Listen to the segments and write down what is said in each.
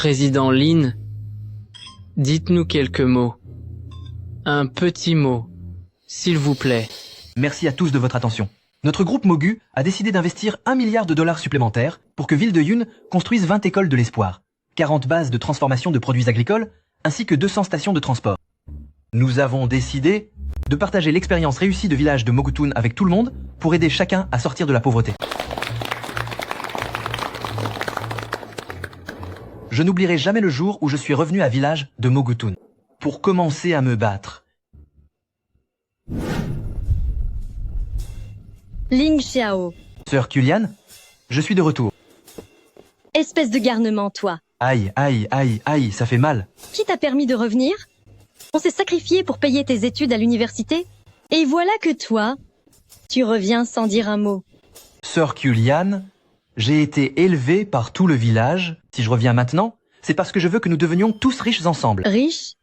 Président Lin, dites-nous quelques mots. Un petit mot, s'il vous plaît. Merci à tous de votre attention. Notre groupe Mogu a décidé d'investir 1 milliard de dollars supplémentaires pour que Ville de Yun construise 20 écoles de l'espoir, 40 bases de transformation de produits agricoles, ainsi que 200 stations de transport. Nous avons décidé de partager l'expérience réussie de village de Mogutun avec tout le monde pour aider chacun à sortir de la pauvreté. Je n'oublierai jamais le jour où je suis revenu à village de Mogutun pour commencer à me battre. Ling Xiao. Sœur Kulian, je suis de retour. Espèce de garnement, toi. Aïe, aïe, aïe, aïe, ça fait mal. Qui t'a permis de revenir? On s'est sacrifié pour payer tes études à l'université. Et voilà que toi, tu reviens sans dire un mot. Sœur Kulian, j'ai été élevé par tout le village. Si je reviens maintenant, c'est parce que je veux que nous devenions tous riches ensemble. Riche?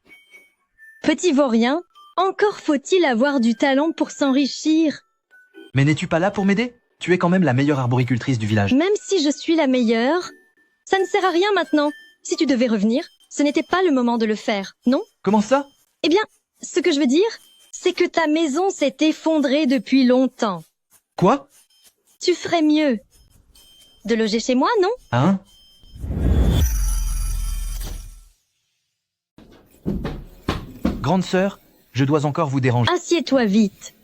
Petit vaurien, encore faut-il avoir du talent pour s'enrichir. Mais n'es-tu pas là pour m'aider? Tu es quand même la meilleure arboricultrice du village. Même si je suis la meilleure, ça ne sert à rien maintenant. Si tu devais revenir, ce n'était pas le moment de le faire, non? Comment ça? Eh bien, ce que je veux dire, c'est que ta maison s'est effondrée depuis longtemps. Quoi? Tu ferais mieux de loger chez moi, non? Hein? Grande sœur, je dois encore vous déranger. Assieds-toi vite.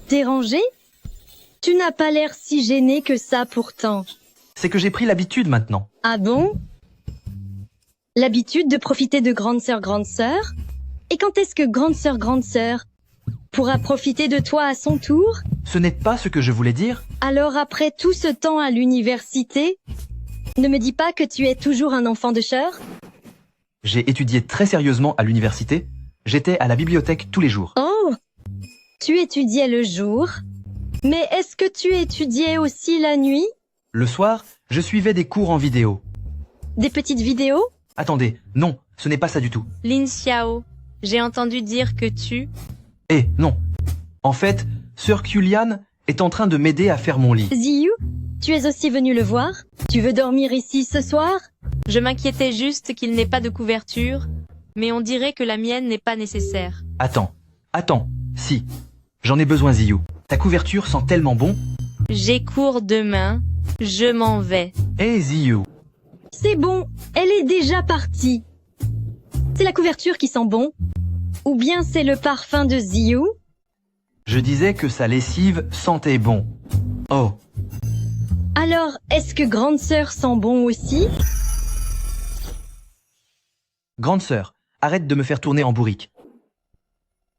Dérangé? Tu n'as pas l'air si gêné que ça pourtant. C'est que j'ai pris l'habitude maintenant. Ah bon? L'habitude de profiter de grande sœur? Et quand est-ce que grande sœur pourra profiter de toi à son tour? Ce n'est pas ce que je voulais dire. Alors après tout ce temps à l'université, ne me dis pas que tu es toujours un enfant de chœur? J'ai étudié très sérieusement à l'université. J'étais à la bibliothèque tous les jours. Oh! Tu étudiais le jour? Mais est-ce que tu étudiais aussi la nuit? Le soir, je suivais des cours en vidéo. Des petites vidéos? Attendez, non, ce n'est pas ça du tout. Lin Xiao, j'ai entendu dire que tu... Non. En fait, Sœur Kulian est en train de m'aider à faire mon lit. Ziyu, tu es aussi venu le voir? Tu veux dormir ici ce soir? Je m'inquiétais juste qu'il n'ait pas de couverture, mais on dirait que la mienne n'est pas nécessaire. Attends, si. J'en ai besoin, Ziyu. Ta couverture sent tellement bon. J'ai cours demain, je m'en vais. Ziyu. C'est bon, elle est déjà partie. C'est la couverture qui sent bon? Ou bien c'est le parfum de Ziyu? Je disais que sa lessive sentait bon. Oh. Alors, est-ce que grande sœur sent bon aussi? Grande sœur, arrête de me faire tourner en bourrique.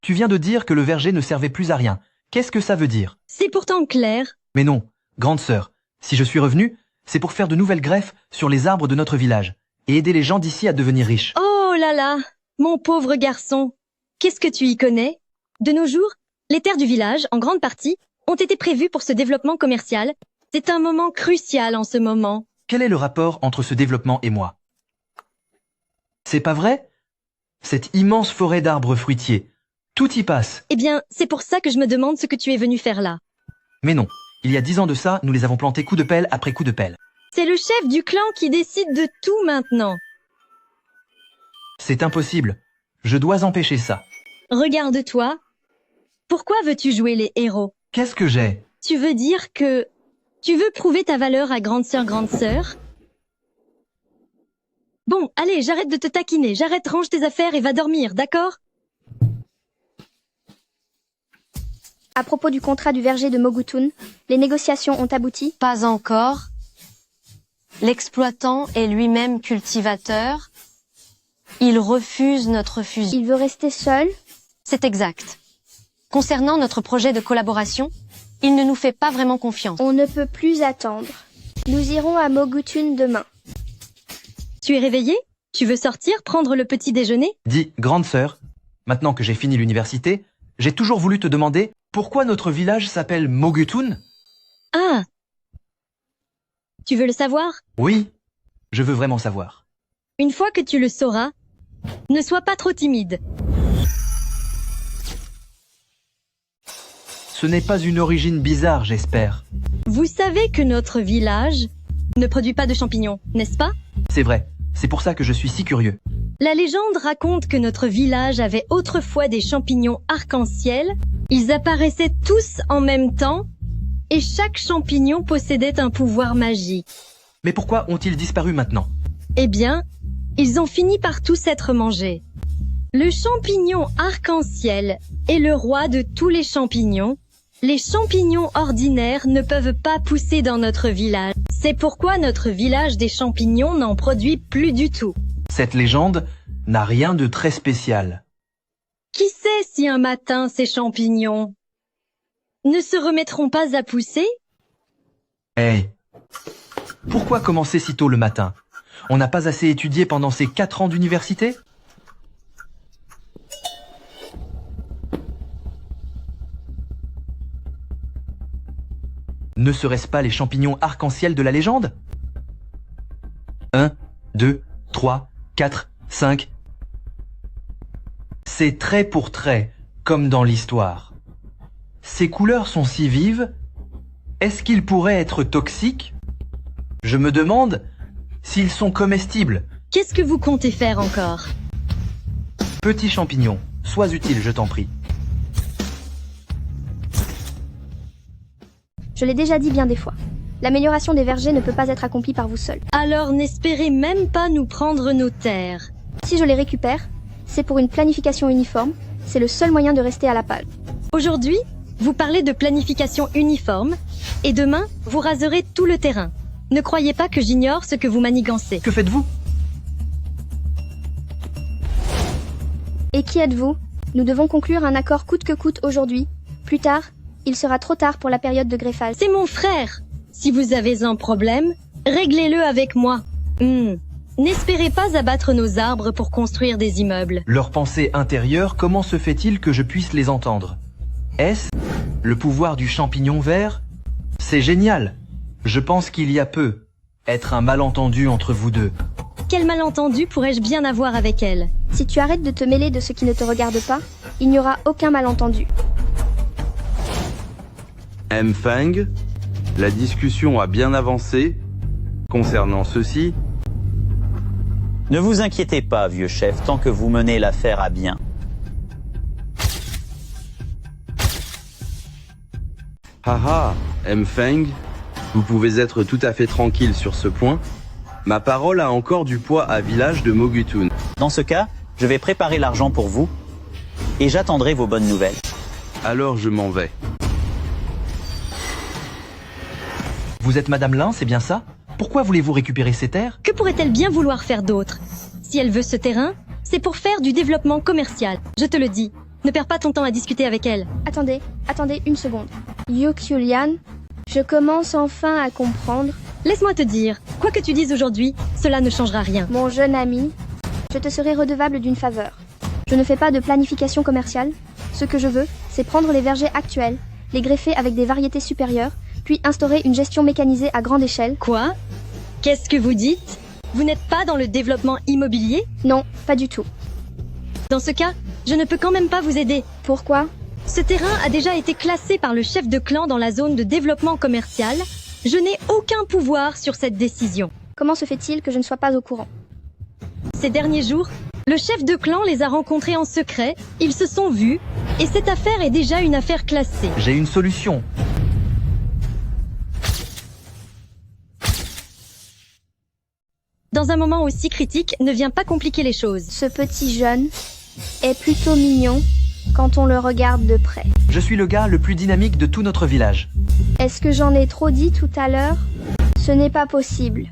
Tu viens de dire que le verger ne servait plus à rien. Qu'est-ce que ça veut dire? C'est pourtant clair. Mais non, grande sœur, si je suis revenu, c'est pour faire de nouvelles greffes sur les arbres de notre village et aider les gens d'ici à devenir riches. Oh là là, mon pauvre garçon. Qu'est-ce que tu y connais? De nos jours, les terres du village, en grande partie, ont été prévues pour ce développement commercial. C'est un moment crucial en ce moment. Quel est le rapport entre ce développement et moi? C'est pas vrai? Cette immense forêt d'arbres fruitiers, tout y passe. Eh bien, c'est pour ça que je me demande ce que tu es venu faire là. Mais non, il y a 10 ans de ça, nous les avons plantés coup de pelle après coup de pelle. C'est le chef du clan qui décide de tout maintenant. C'est impossible. Je dois empêcher ça. Regarde-toi. Pourquoi veux-tu jouer les héros? Qu'est-ce que j'ai? Tu veux dire que... Tu veux prouver ta valeur à grande sœur? Bon, allez, j'arrête de te taquiner. J'arrête, range tes affaires et va dormir, d'accord? À propos du contrat du verger de Mogutun, les négociations ont abouti? Pas encore. L'exploitant est lui-même cultivateur. Il refuse notre fusion. Il veut rester seul? C'est exact. Concernant notre projet de collaboration, il ne nous fait pas vraiment confiance. On ne peut plus attendre. Nous irons à Mogutun demain. Tu es réveillé? Tu veux sortir, prendre le petit déjeuner? Dis, grande sœur, maintenant que j'ai fini l'université, j'ai toujours voulu te demander pourquoi notre village s'appelle Mogutun? Ah! Tu veux le savoir? Oui, je veux vraiment savoir. Une fois que tu le sauras, ne sois pas trop timide. Ce n'est pas une origine bizarre, j'espère. Vous savez que notre village ne produit pas de champignons, n'est-ce pas? C'est vrai, c'est pour ça que je suis si curieux. La légende raconte que notre village avait autrefois des champignons arc-en-ciel. Ils apparaissaient tous en même temps et chaque champignon possédait un pouvoir magique. Mais pourquoi ont-ils disparu maintenant? Eh bien, ils ont fini par tous être mangés. Le champignon arc-en-ciel est le roi de tous les champignons. Les champignons ordinaires ne peuvent pas pousser dans notre village. C'est pourquoi notre village des champignons n'en produit plus du tout. Cette légende n'a rien de très spécial. Qui sait si un matin ces champignons ne se remettront pas à pousser? Hey, pourquoi commencer si tôt le matin? On n'a pas assez étudié pendant ces 4 ans d'université? Ne serait-ce pas les champignons arc-en-ciel de la légende? 1, 2, 3, 4, 5. C'est trait pour trait, comme dans l'histoire. Ces couleurs sont si vives, est-ce qu'ils pourraient être toxiques? Je me demande s'ils sont comestibles. Qu'est-ce que vous comptez faire encore? Petits champignons, sois utile, je t'en prie. Je l'ai déjà dit bien des fois. L'amélioration des vergers ne peut pas être accomplie par vous seul. Alors n'espérez même pas nous prendre nos terres. Si je les récupère, c'est pour une planification uniforme. C'est le seul moyen de rester à la page. Aujourd'hui, vous parlez de planification uniforme, et demain, vous raserez tout le terrain. Ne croyez pas que j'ignore ce que vous manigancez. Que faites-vous? Et qui êtes-vous? Nous devons conclure un accord coûte que coûte aujourd'hui. Plus tard, il sera trop tard pour la période de greffage. C'est mon frère. Si vous avez un problème, réglez-le avec moi. N'espérez pas abattre nos arbres pour construire des immeubles. Leurs pensées intérieures, comment se fait-il que je puisse les entendre? Est-ce le pouvoir du champignon vert? C'est génial. Je pense qu'il y a peut être un malentendu entre vous deux. Quel malentendu pourrais-je bien avoir avec elle? Si tu arrêtes de te mêler de ce qui ne te regarde pas, il n'y aura aucun malentendu. M-Feng, la discussion a bien avancé. Concernant ceci, Ne vous inquiétez pas, vieux chef, tant que vous menez l'affaire à bien. haha, M-Feng, vous pouvez être tout à fait tranquille sur ce point. Ma parole a encore du poids à village de Mogutun. Dans ce cas, je vais préparer l'argent pour vous et j'attendrai vos bonnes nouvelles. Alors je m'en vais. Vous êtes Madame Lin, c'est bien ça? Pourquoi voulez-vous récupérer ces terres? Que pourrait-elle bien vouloir faire d'autre? Si elle veut ce terrain, c'est pour faire du développement commercial. Je te le dis. Ne perds pas ton temps à discuter avec elle. Attendez une seconde. Yulian, je commence enfin à comprendre. Laisse-moi te dire, quoi que tu dises aujourd'hui, cela ne changera rien. Mon jeune ami, je te serai redevable d'une faveur. Je ne fais pas de planification commerciale. Ce que je veux, c'est prendre les vergers actuels, les greffer avec des variétés supérieures, puis instaurer une gestion mécanisée à grande échelle. Quoi? Qu'est-ce que vous dites? Vous n'êtes pas dans le développement immobilier? Non, pas du tout. Dans ce cas, je ne peux quand même pas vous aider. Pourquoi? Ce terrain a déjà été classé par le chef de clan dans la zone de développement commercial. Je n'ai aucun pouvoir sur cette décision. Comment se fait-il que je ne sois pas au courant? Ces derniers jours, le chef de clan les a rencontrés en secret, ils se sont vus, et cette affaire est déjà une affaire classée. J'ai une solution. Dans un moment aussi critique, ne viens pas compliquer les choses. Ce petit jeune est plutôt mignon quand on le regarde de près. Je suis le gars le plus dynamique de tout notre village. Est-ce que j'en ai trop dit tout à l'heure? Ce n'est pas possible.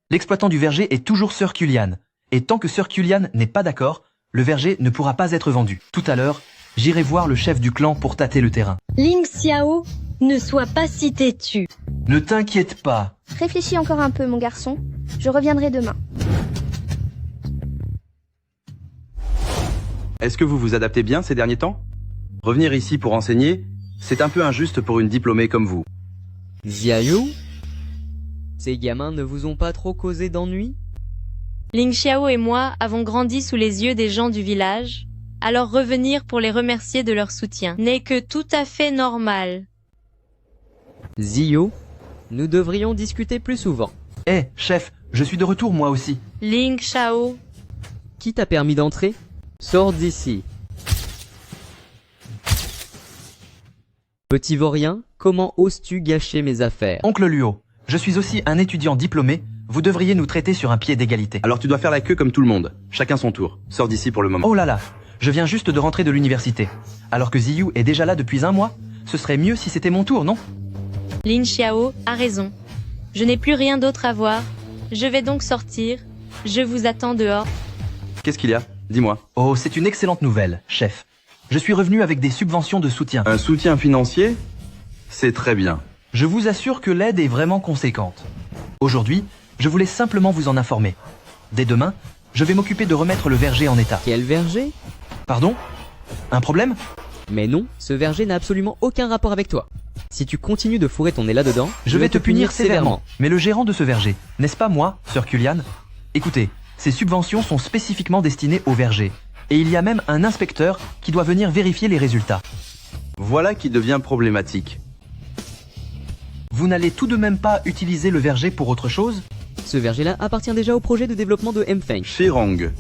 L'exploitant du verger est toujours Sir Kulian. Et tant que Sir Kulian n'est pas d'accord, le verger ne pourra pas être vendu. Tout à l'heure, j'irai voir le chef du clan pour tâter le terrain. Ling Xiao, ne sois pas si têtu. Ne t'inquiète pas. Réfléchis encore un peu, mon garçon. Je reviendrai demain. Est-ce que vous vous adaptez bien ces derniers temps? Revenir ici pour enseigner, c'est un peu injuste pour une diplômée comme vous. Xiaoyu? Ces gamins ne vous ont pas trop causé d'ennui? Ling Xiao et moi avons grandi sous les yeux des gens du village, alors revenir pour les remercier de leur soutien n'est que tout à fait normal. Zio, nous devrions discuter plus souvent. Chef, je suis de retour moi aussi. Ling Xiao, Qui t'a permis d'entrer? Sors d'ici. Petit vaurien, comment oses-tu gâcher mes affaires? Oncle Luo, je suis aussi un étudiant diplômé, vous devriez nous traiter sur un pied d'égalité. Alors tu dois faire la queue comme tout le monde. Chacun son tour. Sors d'ici pour le moment. Oh là là, je viens juste de rentrer de l'université. Alors que Ziyu est déjà là depuis un mois, ce serait mieux si c'était mon tour, non? Lin Xiao a raison. Je n'ai plus rien d'autre à voir. Je vais donc sortir. Je vous attends dehors. Qu'est-ce qu'il y a? Dis-moi. Oh, c'est une excellente nouvelle, chef. Je suis revenu avec des subventions de soutien. Un soutien financier? C'est très bien. Je vous assure que l'aide est vraiment conséquente. Aujourd'hui, je voulais simplement vous en informer. Dès demain, je vais m'occuper de remettre le verger en état. Quel verger? Pardon? Un problème? Mais non, ce verger n'a absolument aucun rapport avec toi. Si tu continues de fourrer ton nez là-dedans, Je vais te punir sévèrement. Mais le gérant de ce verger, n'est-ce pas moi, Sir Kulian? Écoutez, ces subventions sont spécifiquement destinées au verger. Et il y a même un inspecteur qui doit venir vérifier les résultats. Voilà qui devient problématique. Vous n'allez tout de même pas utiliser le verger pour autre chose? Ce verger-là appartient déjà au projet de développement de Mfeng. Shirong.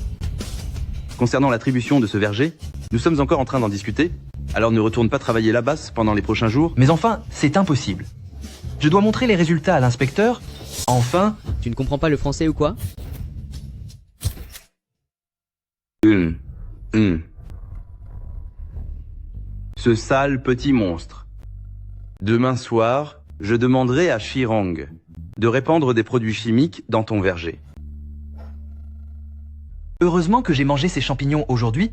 Concernant l'attribution de ce verger, nous sommes encore en train d'en discuter. Alors ne retourne pas travailler là-bas pendant les prochains jours. Mais enfin, c'est impossible. Je dois montrer les résultats à l'inspecteur. Enfin, Tu ne comprends pas le français ou quoi? Ce sale petit monstre. Demain soir, je demanderai à Shirong de répandre des produits chimiques dans ton verger. heureusement que j'ai mangé ces champignons aujourd'hui,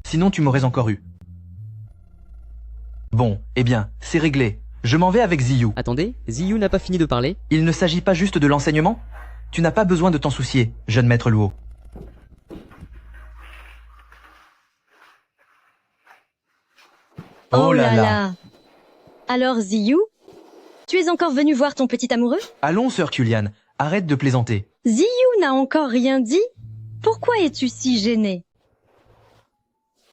sinon tu m'aurais encore eu. Bon, eh bien, c'est réglé. Je m'en vais avec Ziyu. Attendez, Ziyu n'a pas fini de parler. Il ne s'agit pas juste de l'enseignement? Tu n'as pas besoin de t'en soucier, jeune maître Luo. Oh là là. Alors Ziyu, tu es encore venu voir ton petit amoureux? Allons, sœur Kulian, arrête de plaisanter. Ziyu n'a encore rien dit? Pourquoi es-tu si gêné?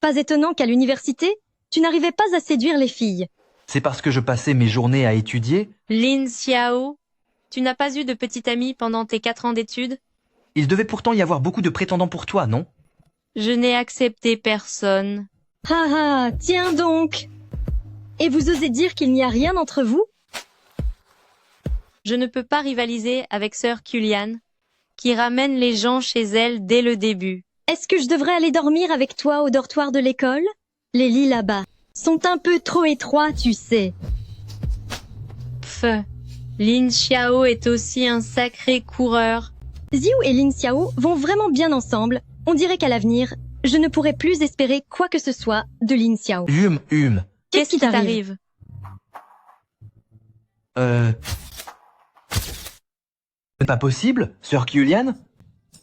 Pas étonnant qu'à l'université, tu n'arrivais pas à séduire les filles. C'est parce que je passais mes journées à étudier. Lin Xiao, tu n'as pas eu de petit ami pendant tes 4 ans d'études? Il devait pourtant y avoir beaucoup de prétendants pour toi, non? Je n'ai accepté personne. Ah ah, tiens donc! Et vous osez dire qu'il n'y a rien entre vous? Je ne peux pas rivaliser avec Sœur Kulian, qui ramène les gens chez elle dès le début. Est-ce que je devrais aller dormir avec toi au dortoir de l'école? Les lits là-bas sont un peu trop étroits, tu sais. Pff, Lin Xiao est aussi un sacré coureur. Ziyu et Lin Xiao vont vraiment bien ensemble. On dirait qu'à l'avenir, je ne pourrai plus espérer quoi que ce soit de Lin Xiao. Qu'est-ce qui t'arrive? C'est pas possible, sœur Kulian?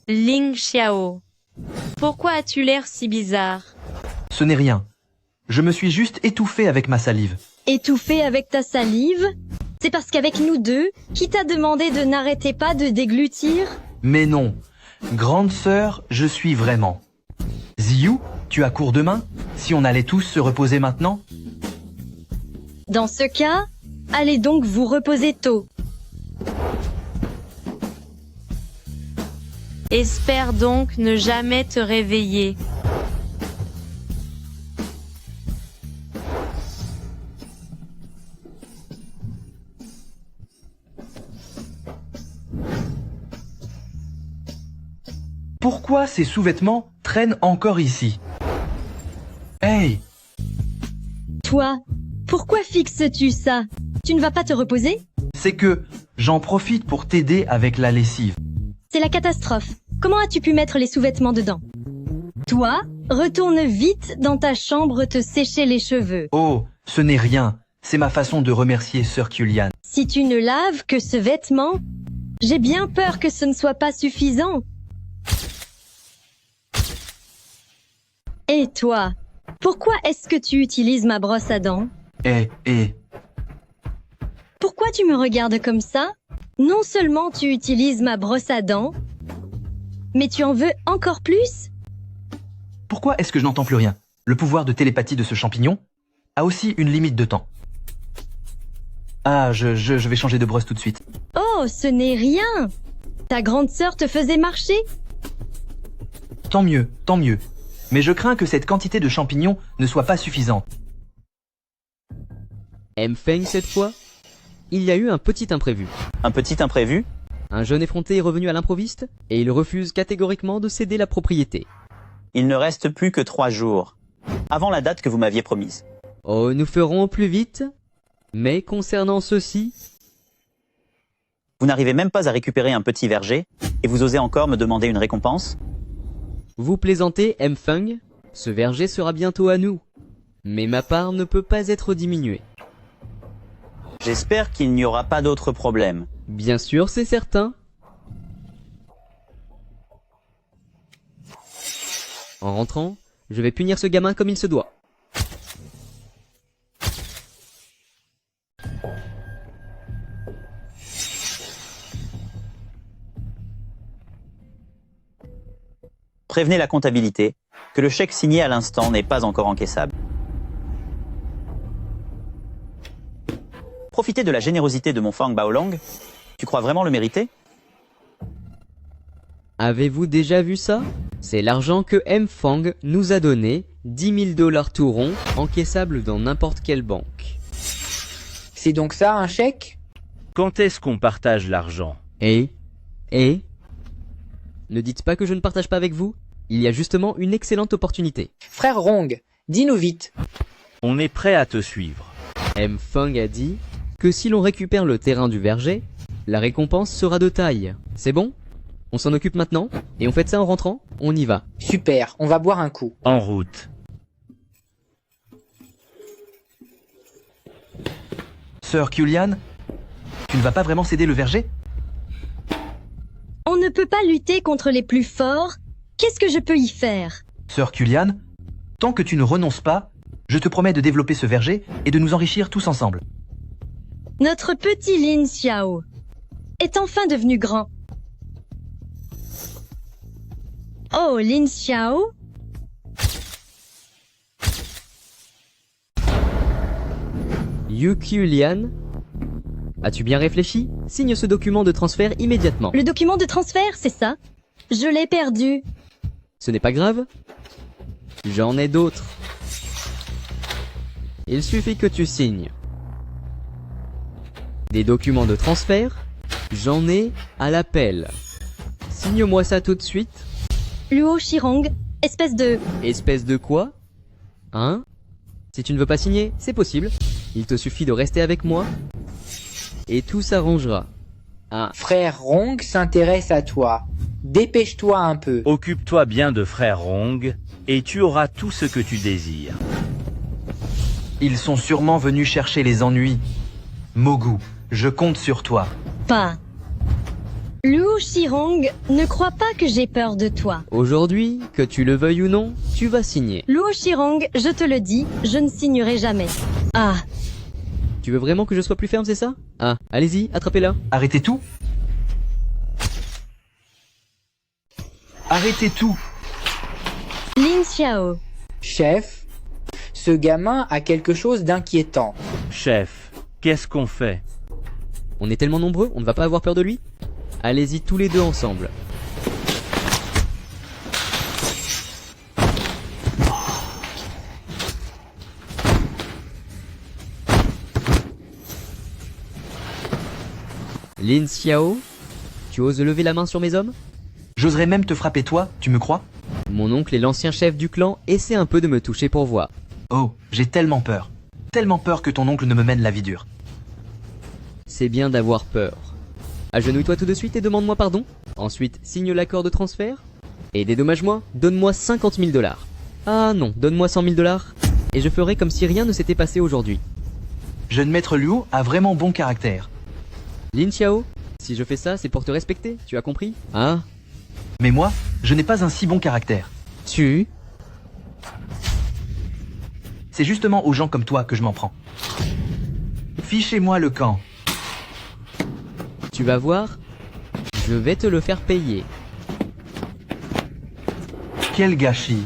Ling Xiao, pourquoi as-tu l'air si bizarre? Ce n'est rien. Je me suis juste étouffé avec ma salive. Étouffé avec ta salive? C'est parce qu'avec nous deux, qui t'a demandé de n'arrêter pas de déglutir? Mais non. Grande sœur, je suis vraiment. Ziyu, tu as cours demain? Si on allait tous se reposer maintenant? Dans ce cas, allez donc vous reposer tôt. Espère donc ne jamais te réveiller. Pourquoi ces sous-vêtements traînent encore ici? Hey! Toi, pourquoi fixes-tu ça? Tu ne vas pas te reposer? C'est que j'en profite pour t'aider avec la lessive. C'est la catastrophe. Comment as-tu pu mettre les sous-vêtements dedans? Toi, retourne vite dans ta chambre te sécher les cheveux. Oh, ce n'est rien. C'est ma façon de remercier sœur Kulian. Si tu ne laves que ce vêtement, j'ai bien peur que ce ne soit pas suffisant. Et toi, pourquoi est-ce que tu utilises ma brosse à dents? Pourquoi tu me regardes comme ça? Non seulement tu utilises ma brosse à dents, mais tu en veux encore plus? Pourquoi est-ce que je n'entends plus rien? Le pouvoir de télépathie de ce champignon a aussi une limite de temps. Ah, je vais changer de brosse tout de suite. Oh, ce n'est rien! Ta grande sœur te faisait marcher? Tant mieux, tant mieux. Mais je crains que cette quantité de champignons ne soit pas suffisante. Feng cette fois, il y a eu un petit imprévu. Un petit imprévu? Un jeune effronté est revenu à l'improviste et il refuse catégoriquement de céder la propriété. Il ne reste plus que 3 jours, avant la date que vous m'aviez promise. Oh, nous ferons au plus vite. Mais concernant ceci, Vous n'arrivez même pas à récupérer un petit verger, et vous osez encore me demander une récompense? vous plaisantez, Feng, ce verger sera bientôt à nous. Mais ma part ne peut pas être diminuée. J'espère qu'il n'y aura pas d'autres problèmes. Bien sûr, c'est certain. En rentrant, je vais punir ce gamin comme il se doit. Prévenez la comptabilité que le chèque signé à l'instant n'est pas encore encaissable. Profitez de la générosité de mon Fang Baolong. Tu crois vraiment le mériter? Avez-vous déjà vu ça? C'est l'argent que Feng nous a donné, 10 000 $ tout rond, encaissable dans n'importe quelle banque. C'est donc ça un chèque? Quand est-ce qu'on partage l'argent? Et ne dites pas que je ne partage pas avec vous. Il y a justement une excellente opportunité. Frère Rong, dis-nous vite. On est prêt à te suivre. Feng a dit que si l'on récupère le terrain du verger, la récompense sera de taille. C'est bon? On s'en occupe maintenant et on fait ça en rentrant? On y va. Super, on va boire un coup. En route. Sœur Kulian, tu ne vas pas vraiment céder le verger? On ne peut pas lutter contre les plus forts. Qu'est-ce que je peux y faire? Sœur Kulian, tant que tu ne renonces pas, je te promets de développer ce verger et de nous enrichir tous ensemble. Notre petit Lin Xiao est enfin devenu grand. Oh, Lin Xiao? Yuki Lian, as-tu bien réfléchi? Signe ce document de transfert immédiatement. Le document de transfert, c'est ça? Je l'ai perdu. Ce n'est pas grave. J'en ai d'autres. Il suffit que tu signes. Des documents de transfert, j'en ai à l'appel. Signe-moi ça tout de suite. Luo Shirong, espèce de... Espèce de quoi? Hein? Si tu ne veux pas signer, c'est possible. Il te suffit de rester avec moi et tout s'arrangera. Ah, Frère Rong s'intéresse à toi. Dépêche-toi un peu. Occupe-toi bien de frère Rong, et tu auras tout ce que tu désires. Ils sont sûrement venus chercher les ennuis. Mogu, je compte sur toi. Pas. Luo Shirong ne crois pas que j'ai peur de toi. aujourd'hui, que tu le veuilles ou non, tu vas signer. Luo Shirong, je te le dis, je ne signerai jamais. Ah, Tu veux vraiment que je sois plus ferme, c'est ça? Ah, allez-y, attrapez-la. Arrêtez tout. Arrêtez tout. Lin Xiao. Chef, ce gamin a quelque chose d'inquiétant. Chef, qu'est-ce qu'on fait? On est tellement nombreux, on ne va pas avoir peur de lui? Allez-y tous les deux ensemble. Lin Xiao, tu oses lever la main sur mes hommes? J'oserais même te frapper toi, tu me crois? Mon oncle est l'ancien chef du clan, essaie un peu de me toucher pour voir. Oh, j'ai tellement peur. Tellement peur que ton oncle ne me mène la vie dure. C'est bien d'avoir peur. Agenouille-toi tout de suite et demande-moi pardon. Ensuite, signe l'accord de transfert. Et dédommage-moi, donne-moi 50 000 $. Ah non, donne-moi 100 000 $. Et je ferai comme si rien ne s'était passé aujourd'hui. Jeune maître Luo a vraiment bon caractère. Lin Xiao, si je fais ça, c'est pour te respecter, tu as compris? Ah, Mais moi, je n'ai pas un si bon caractère. tu... C'est justement aux gens comme toi que je m'en prends. Fichez-moi le camp. Tu vas voir, je vais te le faire payer. Quel gâchis.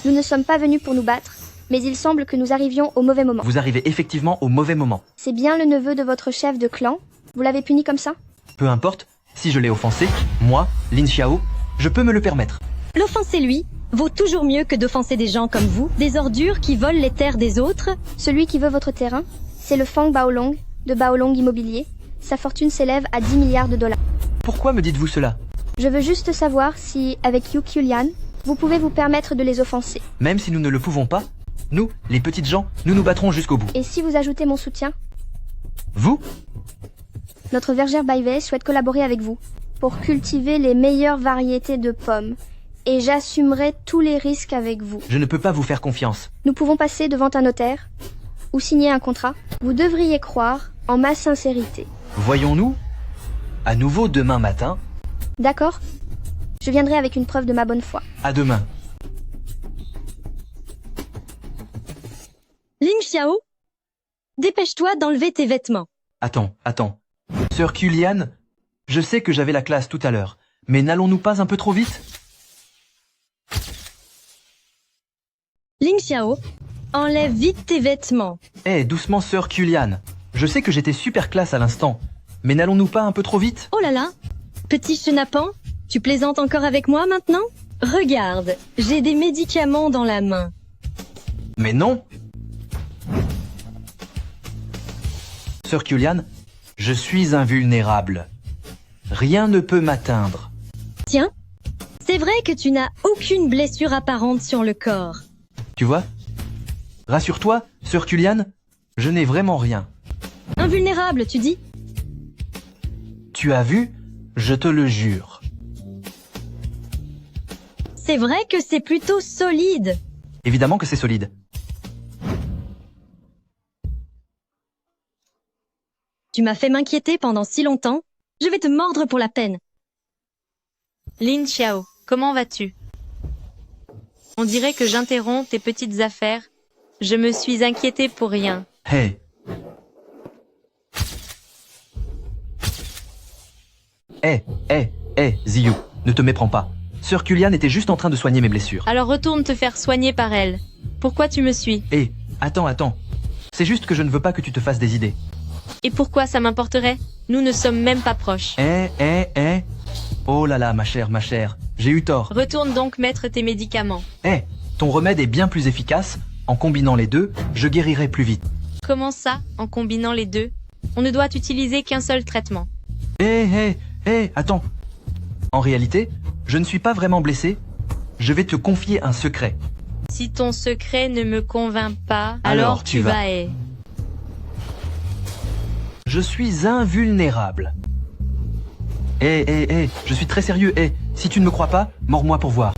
Nous ne sommes pas venus pour nous battre, mais il semble que nous arrivions au mauvais moment. Vous arrivez effectivement au mauvais moment. C'est bien le neveu de votre chef de clan? Vous l'avez puni comme ça? Peu importe, si je l'ai offensé, moi, Lin Xiao, je peux me le permettre. L'offenser lui vaut toujours mieux que d'offenser des gens comme vous, des ordures qui volent les terres des autres. Celui qui veut votre terrain, c'est le Fang Baolong, de Baolong Immobilier. Sa fortune s'élève à 10 milliards de dollars. Pourquoi me dites-vous cela? Je veux juste savoir si, avec Yu Qiulian, vous pouvez vous permettre de les offenser. Même si nous ne le pouvons pas, nous, les petites gens, nous nous battrons jusqu'au bout. Et si vous ajoutez mon soutien? Vous? Notre vergère Baiwei souhaite collaborer avec vous pour cultiver les meilleures variétés de pommes. Et j'assumerai tous les risques avec vous. Je ne peux pas vous faire confiance. Nous pouvons passer devant un notaire ou signer un contrat. Vous devriez croire en ma sincérité. Voyons-nous à nouveau demain matin. D'accord? Je viendrai avec une preuve de ma bonne foi. À demain. Ling Xiao, dépêche-toi d'enlever tes vêtements. Attends. Sœur Qiulian, je sais que j'avais la classe tout à l'heure, mais n'allons-nous pas un peu trop vite? Ling Xiao, enlève vite tes vêtements. Doucement, sœur Qiulian. Je sais que j'étais super classe à l'instant, mais n'allons-nous pas un peu trop vite? Oh là là, petit chenapan, tu plaisantes encore avec moi maintenant? Regarde, j'ai des médicaments dans la main. Mais non! Sœur Qiulian, je suis invulnérable. Rien ne peut m'atteindre. Tiens, c'est vrai que tu n'as aucune blessure apparente sur le corps. Tu vois? Rassure-toi, sœur Qiulian, je n'ai vraiment rien. Invulnérable, tu dis? Tu as vu? Je te le jure. C'est vrai que c'est plutôt solide. Évidemment que c'est solide. Tu m'as fait m'inquiéter pendant si longtemps, je vais te mordre pour la peine. Lin Xiao, comment vas-tu? On dirait que j'interromps tes petites affaires. Je me suis inquiétée pour rien. Hey. Ziyu, ne te méprends pas. Sœur Qiulian était juste en train de soigner mes blessures. Alors retourne te faire soigner par elle. Pourquoi tu me suis? Attends. C'est juste que je ne veux pas que tu te fasses des idées. Et pourquoi ça m'importerait? Nous ne sommes même pas proches. Oh là là, ma chère, j'ai eu tort. Retourne donc mettre tes médicaments. Ton remède est bien plus efficace. En combinant les deux, je guérirai plus vite. Comment ça, en combinant les deux? On ne doit utiliser qu'un seul traitement. Attends. En réalité, je ne suis pas vraiment blessé. Je vais te confier un secret. Si ton secret ne me convainc pas, Alors tu vas. Je suis invulnérable. Je suis très sérieux. Si tu ne me crois pas, mords-moi pour voir.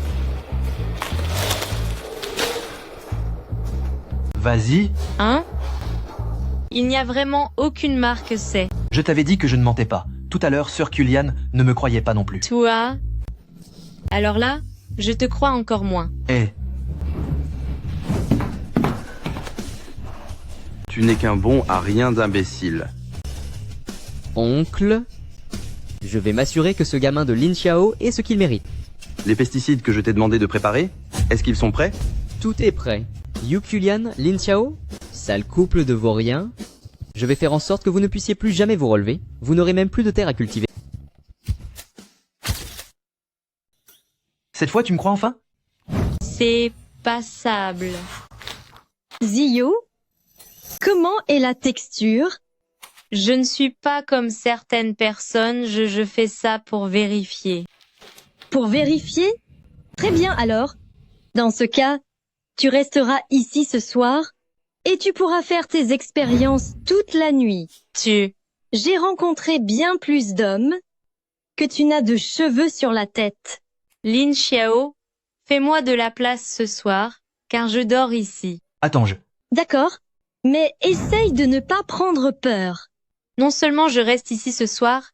Vas-y. Hein? Il n'y a vraiment aucune marque, c'est. Je t'avais dit que je ne mentais pas. Tout à l'heure, sœur Qiulian ne me croyait pas non plus. Toi? Alors là, je te crois encore moins. Tu n'es qu'un bon à rien d'imbécile. Oncle, je vais m'assurer que ce gamin de Lin Xiao ait ce qu'il mérite. Les pesticides que je t'ai demandé de préparer, est-ce qu'ils sont prêts? Tout est prêt. Yu Qiulian, Lin Xiao, sale couple de vauriens. Je vais faire en sorte que vous ne puissiez plus jamais vous relever. Vous n'aurez même plus de terre à cultiver. Cette fois, tu me crois enfin? C'est passable. Ziyu, comment est la texture? Je ne suis pas comme certaines personnes, je fais ça pour vérifier. Pour vérifier? Très bien alors. Dans ce cas, tu resteras ici ce soir et tu pourras faire tes expériences toute la nuit. J'ai rencontré bien plus d'hommes que tu n'as de cheveux sur la tête. Lin Xiao, fais-moi de la place ce soir, car je dors ici. Attends, D'accord, mais essaye de ne pas prendre peur. Non seulement je reste ici ce soir,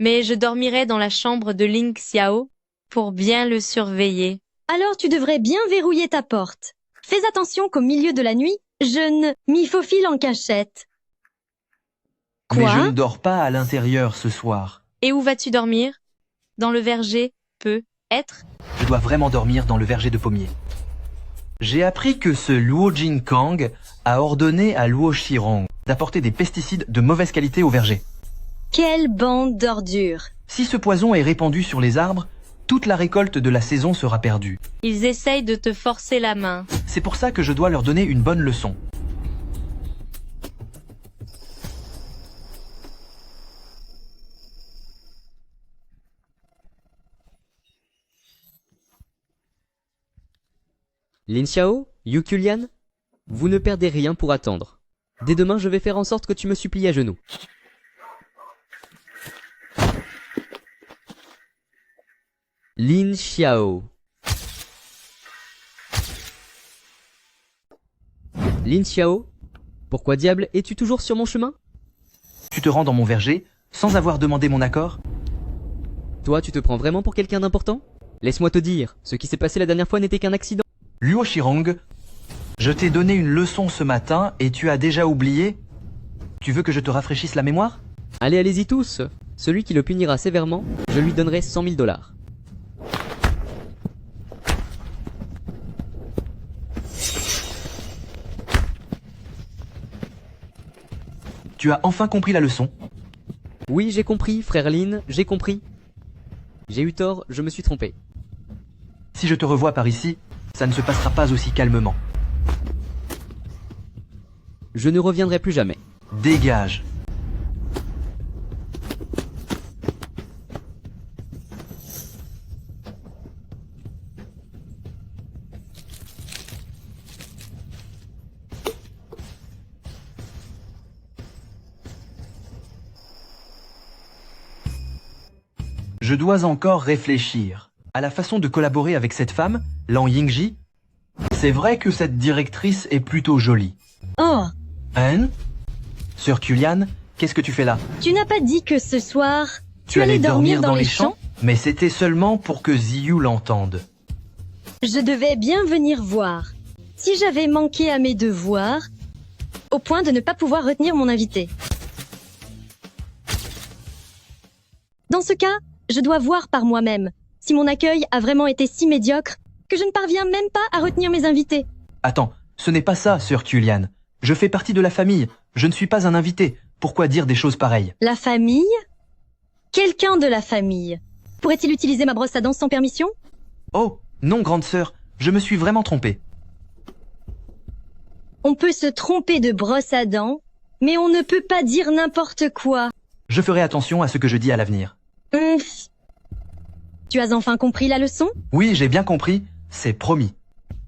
mais je dormirai dans la chambre de Ling Xiao pour bien le surveiller. Alors tu devrais bien verrouiller ta porte. Fais attention qu'au milieu de la nuit, je ne m'y faufile en cachette. Mais je ne dors pas à l'intérieur ce soir. Et où vas-tu dormir? Dans le verger, peut être? Je dois vraiment dormir dans le verger de pommier. J'ai appris que ce Luo Jinkang a ordonné à Luo Shirong d'apporter des pesticides de mauvaise qualité au verger. Quelle bande d'ordures! Si ce poison est répandu sur les arbres, toute la récolte de la saison sera perdue. Ils essayent de te forcer la main. C'est pour ça que je dois leur donner une bonne leçon. Lin Xiao, Yu Kulian, vous ne perdez rien pour attendre. Dès demain, je vais faire en sorte que tu me supplies à genoux. Lin Xiao. Lin Xiao, pourquoi diable es-tu toujours sur mon chemin? Tu te rends dans mon verger sans avoir demandé mon accord? Toi, tu te prends vraiment pour quelqu'un d'important? Laisse-moi te dire, ce qui s'est passé la dernière fois n'était qu'un accident. Luo Shirong, je t'ai donné une leçon ce matin et tu as déjà oublié? Tu veux que je te rafraîchisse la mémoire? Allez, allez-y tous. Celui qui le punira sévèrement, je lui donnerai 100 000 $. Tu as enfin compris la leçon? Oui, j'ai compris, frère Lin, j'ai compris. J'ai eu tort, je me suis trompé. Si je te revois par ici, ça ne se passera pas aussi calmement. Je ne reviendrai plus jamais. Dégage. Je dois encore réfléchir à la façon de collaborer avec cette femme, Lan Yingji. C'est vrai que cette directrice est plutôt jolie. Oh, Hein? Sœur Kulian, qu'est-ce que tu fais là? tu n'as pas dit que ce soir, Tu allais dormir dans les champs? Mais c'était seulement pour que Ziyu l'entende. Je devais bien venir voir. Si j'avais manqué à mes devoirs, au point de ne pas pouvoir retenir mon invité. Dans ce cas, je dois voir par moi-même si mon accueil a vraiment été si médiocre que je ne parviens même pas à retenir mes invités. Attends, ce n'est pas ça, Sœur Kulian. Je fais partie de la famille. Je ne suis pas un invité. Pourquoi dire des choses pareilles? La famille? Quelqu'un de la famille. Pourrait-il utiliser ma brosse à dents sans permission? Oh, non, grande sœur, je me suis vraiment trompé. On peut se tromper de brosse à dents, mais on ne peut pas dire n'importe quoi. Je ferai attention à ce que je dis à l'avenir. Tu as enfin compris la leçon? Oui, j'ai bien compris, c'est promis.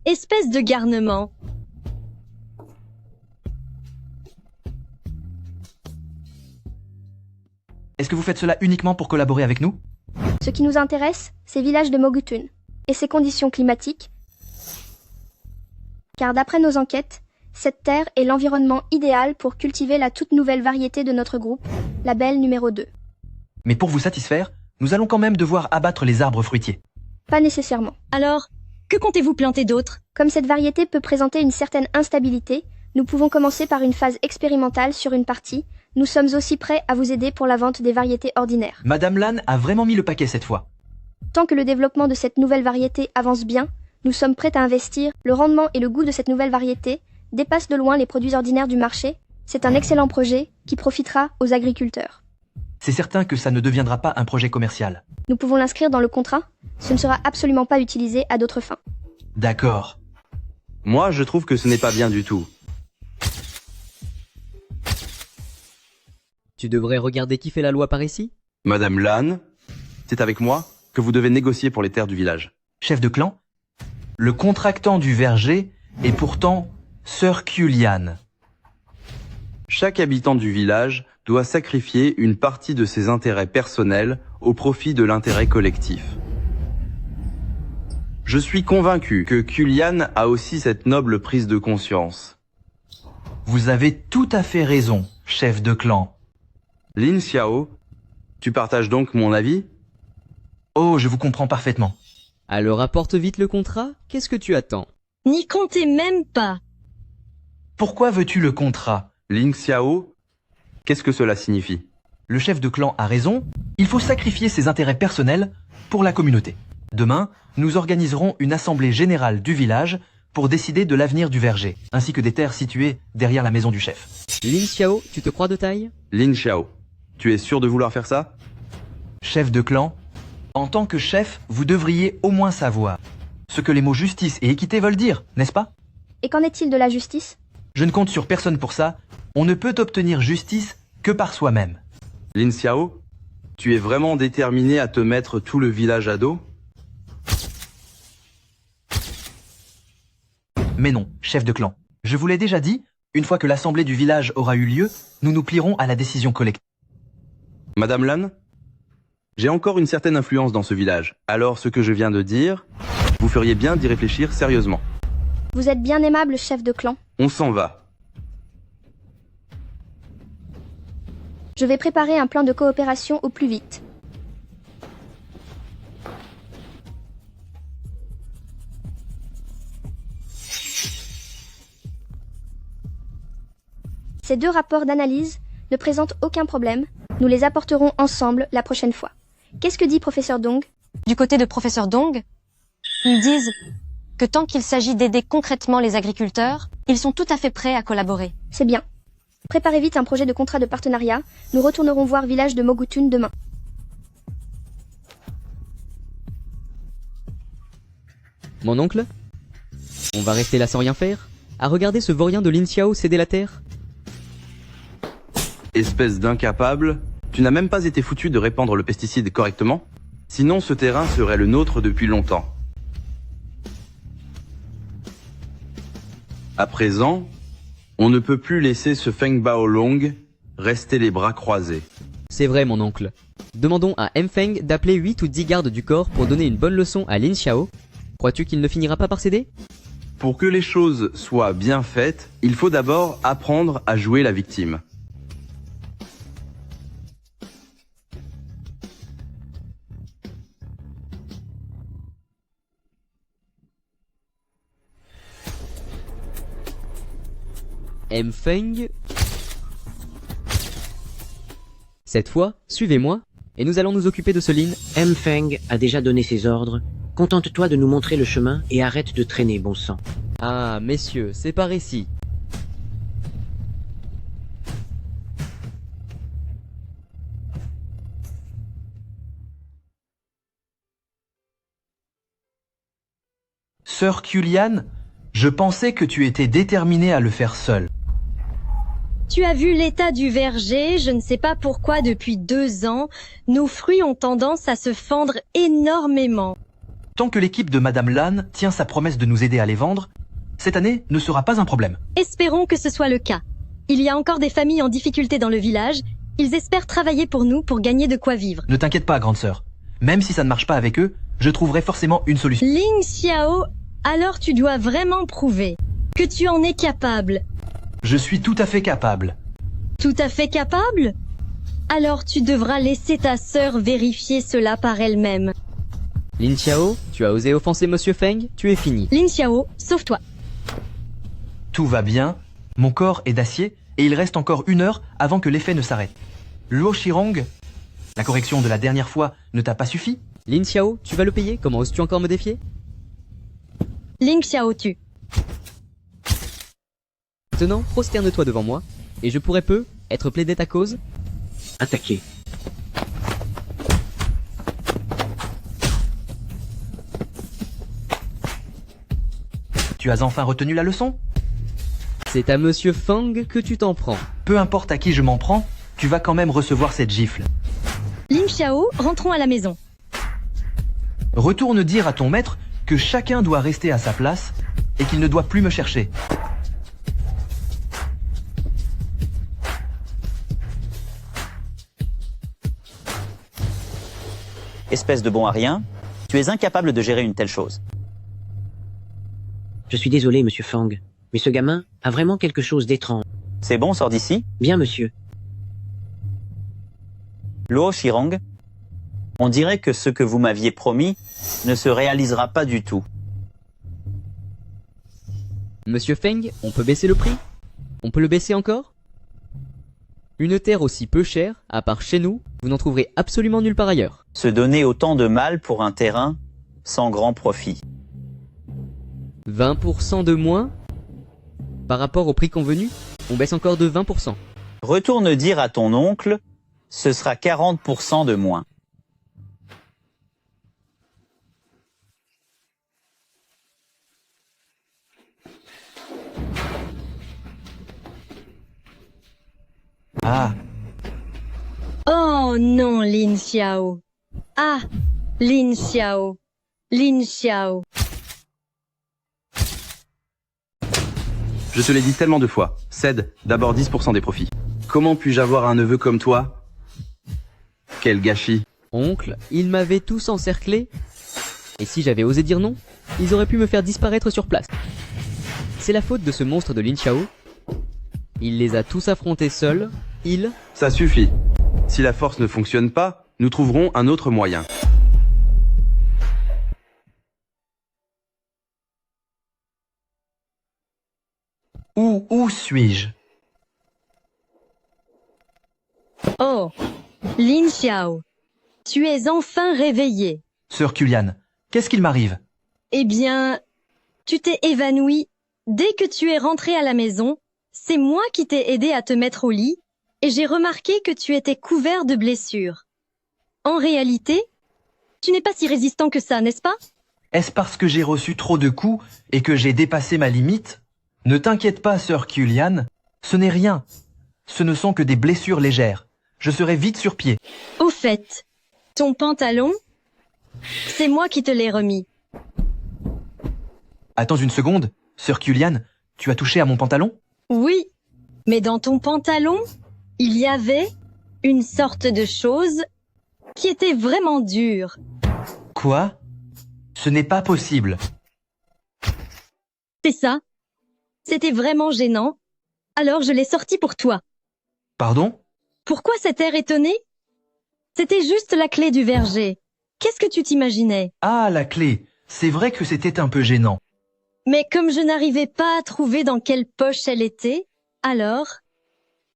Espèce de garnement. Est-ce que vous faites cela uniquement pour collaborer avec nous? Ce qui nous intéresse, c'est Village de Mogutun et ses conditions climatiques. Car d'après nos enquêtes, cette terre est l'environnement idéal pour cultiver la toute nouvelle variété de notre groupe, la belle numéro 2. Mais pour vous satisfaire, nous allons quand même devoir abattre les arbres fruitiers. Pas nécessairement. Alors, que comptez-vous planter d'autre? Comme cette variété peut présenter une certaine instabilité, nous pouvons commencer par une phase expérimentale sur une partie. Nous sommes aussi prêts à vous aider pour la vente des variétés ordinaires. Madame Lan a vraiment mis le paquet cette fois. Tant que le développement de cette nouvelle variété avance bien, nous sommes prêts à investir. Le rendement et le goût de cette nouvelle variété dépassent de loin les produits ordinaires du marché. C'est un excellent projet qui profitera aux agriculteurs. C'est certain que ça ne deviendra pas un projet commercial. Nous pouvons l'inscrire dans le contrat. Ce ne sera absolument pas utilisé à d'autres fins. D'accord. Moi, je trouve que ce n'est pas bien du tout. Tu devrais regarder qui fait la loi par ici? Madame Lan, c'est avec moi que vous devez négocier pour les terres du village. Chef de clan, le contractant du verger est pourtant Sœur Kulian. Chaque habitant du village doit sacrifier une partie de ses intérêts personnels au profit de l'intérêt collectif. Je suis convaincu que Kulian a aussi cette noble prise de conscience. Vous avez tout à fait raison, chef de clan. Lin Xiao, tu partages donc mon avis? Oh, je vous comprends parfaitement. Alors apporte vite le contrat, qu'est-ce que tu attends? N'y comptez même pas. Pourquoi veux-tu le contrat? Lin Xiao, qu'est-ce que cela signifie? Le chef de clan a raison, il faut sacrifier ses intérêts personnels pour la communauté. Demain, nous organiserons une assemblée générale du village pour décider de l'avenir du verger, ainsi que des terres situées derrière la maison du chef. Lin Xiao, tu te crois de taille? Lin Xiao, tu es sûr de vouloir faire ça? Chef de clan, en tant que chef, vous devriez au moins savoir ce que les mots justice et équité veulent dire, n'est-ce pas? Et qu'en est-il de la justice? Je ne compte sur personne pour ça. On ne peut obtenir justice que par soi-même. Lin Xiao, tu es vraiment déterminé à te mettre tout le village à dos? Mais non, chef de clan. Je vous l'ai déjà dit, une fois que l'assemblée du village aura eu lieu, nous nous plierons à la décision collective. Madame Lan, j'ai encore une certaine influence dans ce village. Alors ce que je viens de dire, vous feriez bien d'y réfléchir sérieusement. Vous êtes bien aimable, chef de clan. On s'en va. Je vais préparer un plan de coopération au plus vite. Ces 2 rapports d'analyse ne présentent aucun problème. Nous les apporterons ensemble la prochaine fois. Qu'est-ce que dit professeur Dong? Du côté de professeur Dong, ils disent que tant qu'il s'agit d'aider concrètement les agriculteurs, ils sont tout à fait prêts à collaborer. C'est bien. Préparez vite un projet de contrat de partenariat. Nous retournerons voir village de Mogutun demain. Mon oncle? On va rester là sans rien faire? À regarder ce vaurien de Lin Xiao céder la terre? Espèce d'incapable, tu n'as même pas été foutu de répandre le pesticide correctement? Sinon ce terrain serait le nôtre depuis longtemps. À présent, on ne peut plus laisser ce Feng Baolong rester les bras croisés. C'est vrai mon oncle. Demandons à Feng d'appeler 8 ou 10 gardes du corps pour donner une bonne leçon à Lin Xiao. Crois-tu qu'il ne finira pas par céder? Pour que les choses soient bien faites, il faut d'abord apprendre à jouer la victime. Feng. Cette fois, suivez-moi, et nous allons nous occuper de ce Lin. Feng a déjà donné ses ordres. Contente-toi de nous montrer le chemin et arrête de traîner, bon sang. Ah, messieurs, c'est par ici. Sœur Kulian, je pensais que tu étais déterminée à le faire seule. Tu as vu l'état du verger, je ne sais pas pourquoi depuis 2 ans, nos fruits ont tendance à se fendre énormément. Tant que l'équipe de Madame Lan tient sa promesse de nous aider à les vendre, cette année ne sera pas un problème. Espérons que ce soit le cas. Il y a encore des familles en difficulté dans le village, ils espèrent travailler pour nous pour gagner de quoi vivre. Ne t'inquiète pas, grande sœur. Même si ça ne marche pas avec eux, je trouverai forcément une solution. Lin Xiao, alors tu dois vraiment prouver que tu en es capable. Je suis tout à fait capable. Tout à fait capable? Alors tu devras laisser ta sœur vérifier cela par elle-même. Lin Xiao, tu as osé offenser Monsieur Feng, tu es fini. Lin Xiao, sauve-toi. Tout va bien, mon corps est d'acier et il reste encore 1 heure avant que l'effet ne s'arrête. Luo Shirong, la correction de la dernière fois ne t'a pas suffi? Lin Xiao, tu vas le payer, comment oses-tu encore me défier? Lin Xiao tue. Maintenant, prosterne-toi devant moi, et je pourrais être plaidé ta cause. Attaquez. Tu as enfin retenu la leçon? C'est à Monsieur Feng que tu t'en prends. Peu importe à qui je m'en prends, tu vas quand même recevoir cette gifle. Lin Xiao, rentrons à la maison. Retourne dire à ton maître que chacun doit rester à sa place et qu'il ne doit plus me chercher. Espèce de bon à rien, tu es incapable de gérer une telle chose. Je suis désolé, monsieur Feng, mais ce gamin a vraiment quelque chose d'étrange. C'est bon, sors d'ici. Bien, monsieur. Luo Shirong, on dirait que ce que vous m'aviez promis ne se réalisera pas du tout. Monsieur Feng, on peut baisser le prix? On peut le baisser encore? Une terre aussi peu chère, à part chez nous, vous n'en trouverez absolument nulle part ailleurs. Se donner autant de mal pour un terrain sans grand profit. 20% de moins? Par rapport au prix convenu, on baisse encore de 20%. Retourne dire à ton oncle, ce sera 40% de moins. Ah, Oh non, Lin Xiao. Ah, Lin Xiao. Lin Xiao. Je te l'ai dit tellement de fois. Cède d'abord 10% des profits. Comment puis-je avoir un neveu comme toi? Quel gâchis. Oncle, ils m'avaient tous encerclé. Et si j'avais osé dire non, ils auraient pu me faire disparaître sur place. C'est la faute de ce monstre de Lin Xiao. Il les a tous affrontés seuls. Ça suffit. Si la force ne fonctionne pas, nous trouverons un autre moyen. où suis-je? Oh, Lin Xiao. Tu es enfin réveillé. Sœur Kulian, qu'est-ce qu'il m'arrive? Eh bien, tu t'es évanoui. Dès que tu es rentré à la maison, c'est moi qui t'ai aidé à te mettre au lit, et j'ai remarqué que tu étais couvert de blessures. En réalité, tu n'es pas si résistant que ça, n'est-ce pas? Est-ce parce que j'ai reçu trop de coups et que j'ai dépassé ma limite? Ne t'inquiète pas, sœur Kulian, ce n'est rien. Ce ne sont que des blessures légères. Je serai vite sur pied. Au fait, ton pantalon, c'est moi qui te l'ai remis. Attends une seconde, sœur Kulian, tu as touché à mon pantalon? Oui, mais dans ton pantalon, il y avait une sorte de chose qui était vraiment dure. Quoi? Ce n'est pas possible. C'est ça. C'était vraiment gênant. Alors je l'ai sorti pour toi. Pardon? Pourquoi cet air étonné? C'était juste la clé du verger. Qu'est-ce que tu t'imaginais? Ah, la clé. C'est vrai que c'était un peu gênant. Mais comme je n'arrivais pas à trouver dans quelle poche elle était, alors,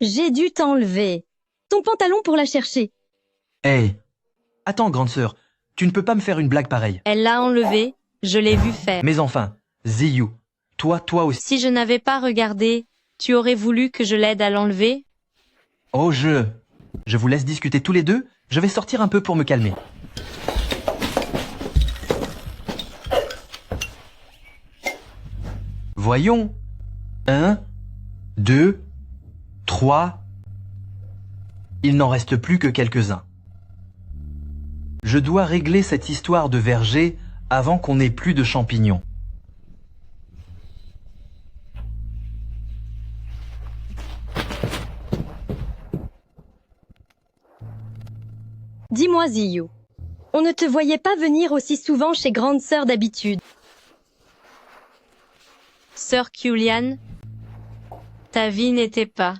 j'ai dû t'enlever ton pantalon pour la chercher. Hey, attends, grande sœur, tu ne peux pas me faire une blague pareille. Elle l'a enlevé, je l'ai vu faire. Mais enfin, Ziyu, toi aussi. Si je n'avais pas regardé, tu aurais voulu que je l'aide à l'enlever? Oh, je vous laisse discuter tous les deux, je vais sortir un peu pour me calmer. Voyons. 1, 2, 3. Il n'en reste plus que quelques-uns. Je dois régler cette histoire de verger avant qu'on n'ait plus de champignons. Dis-moi, Ziyu, on ne te voyait pas venir aussi souvent chez Grande Sœur d'habitude. Sœur Kulian, ta vie n'était pas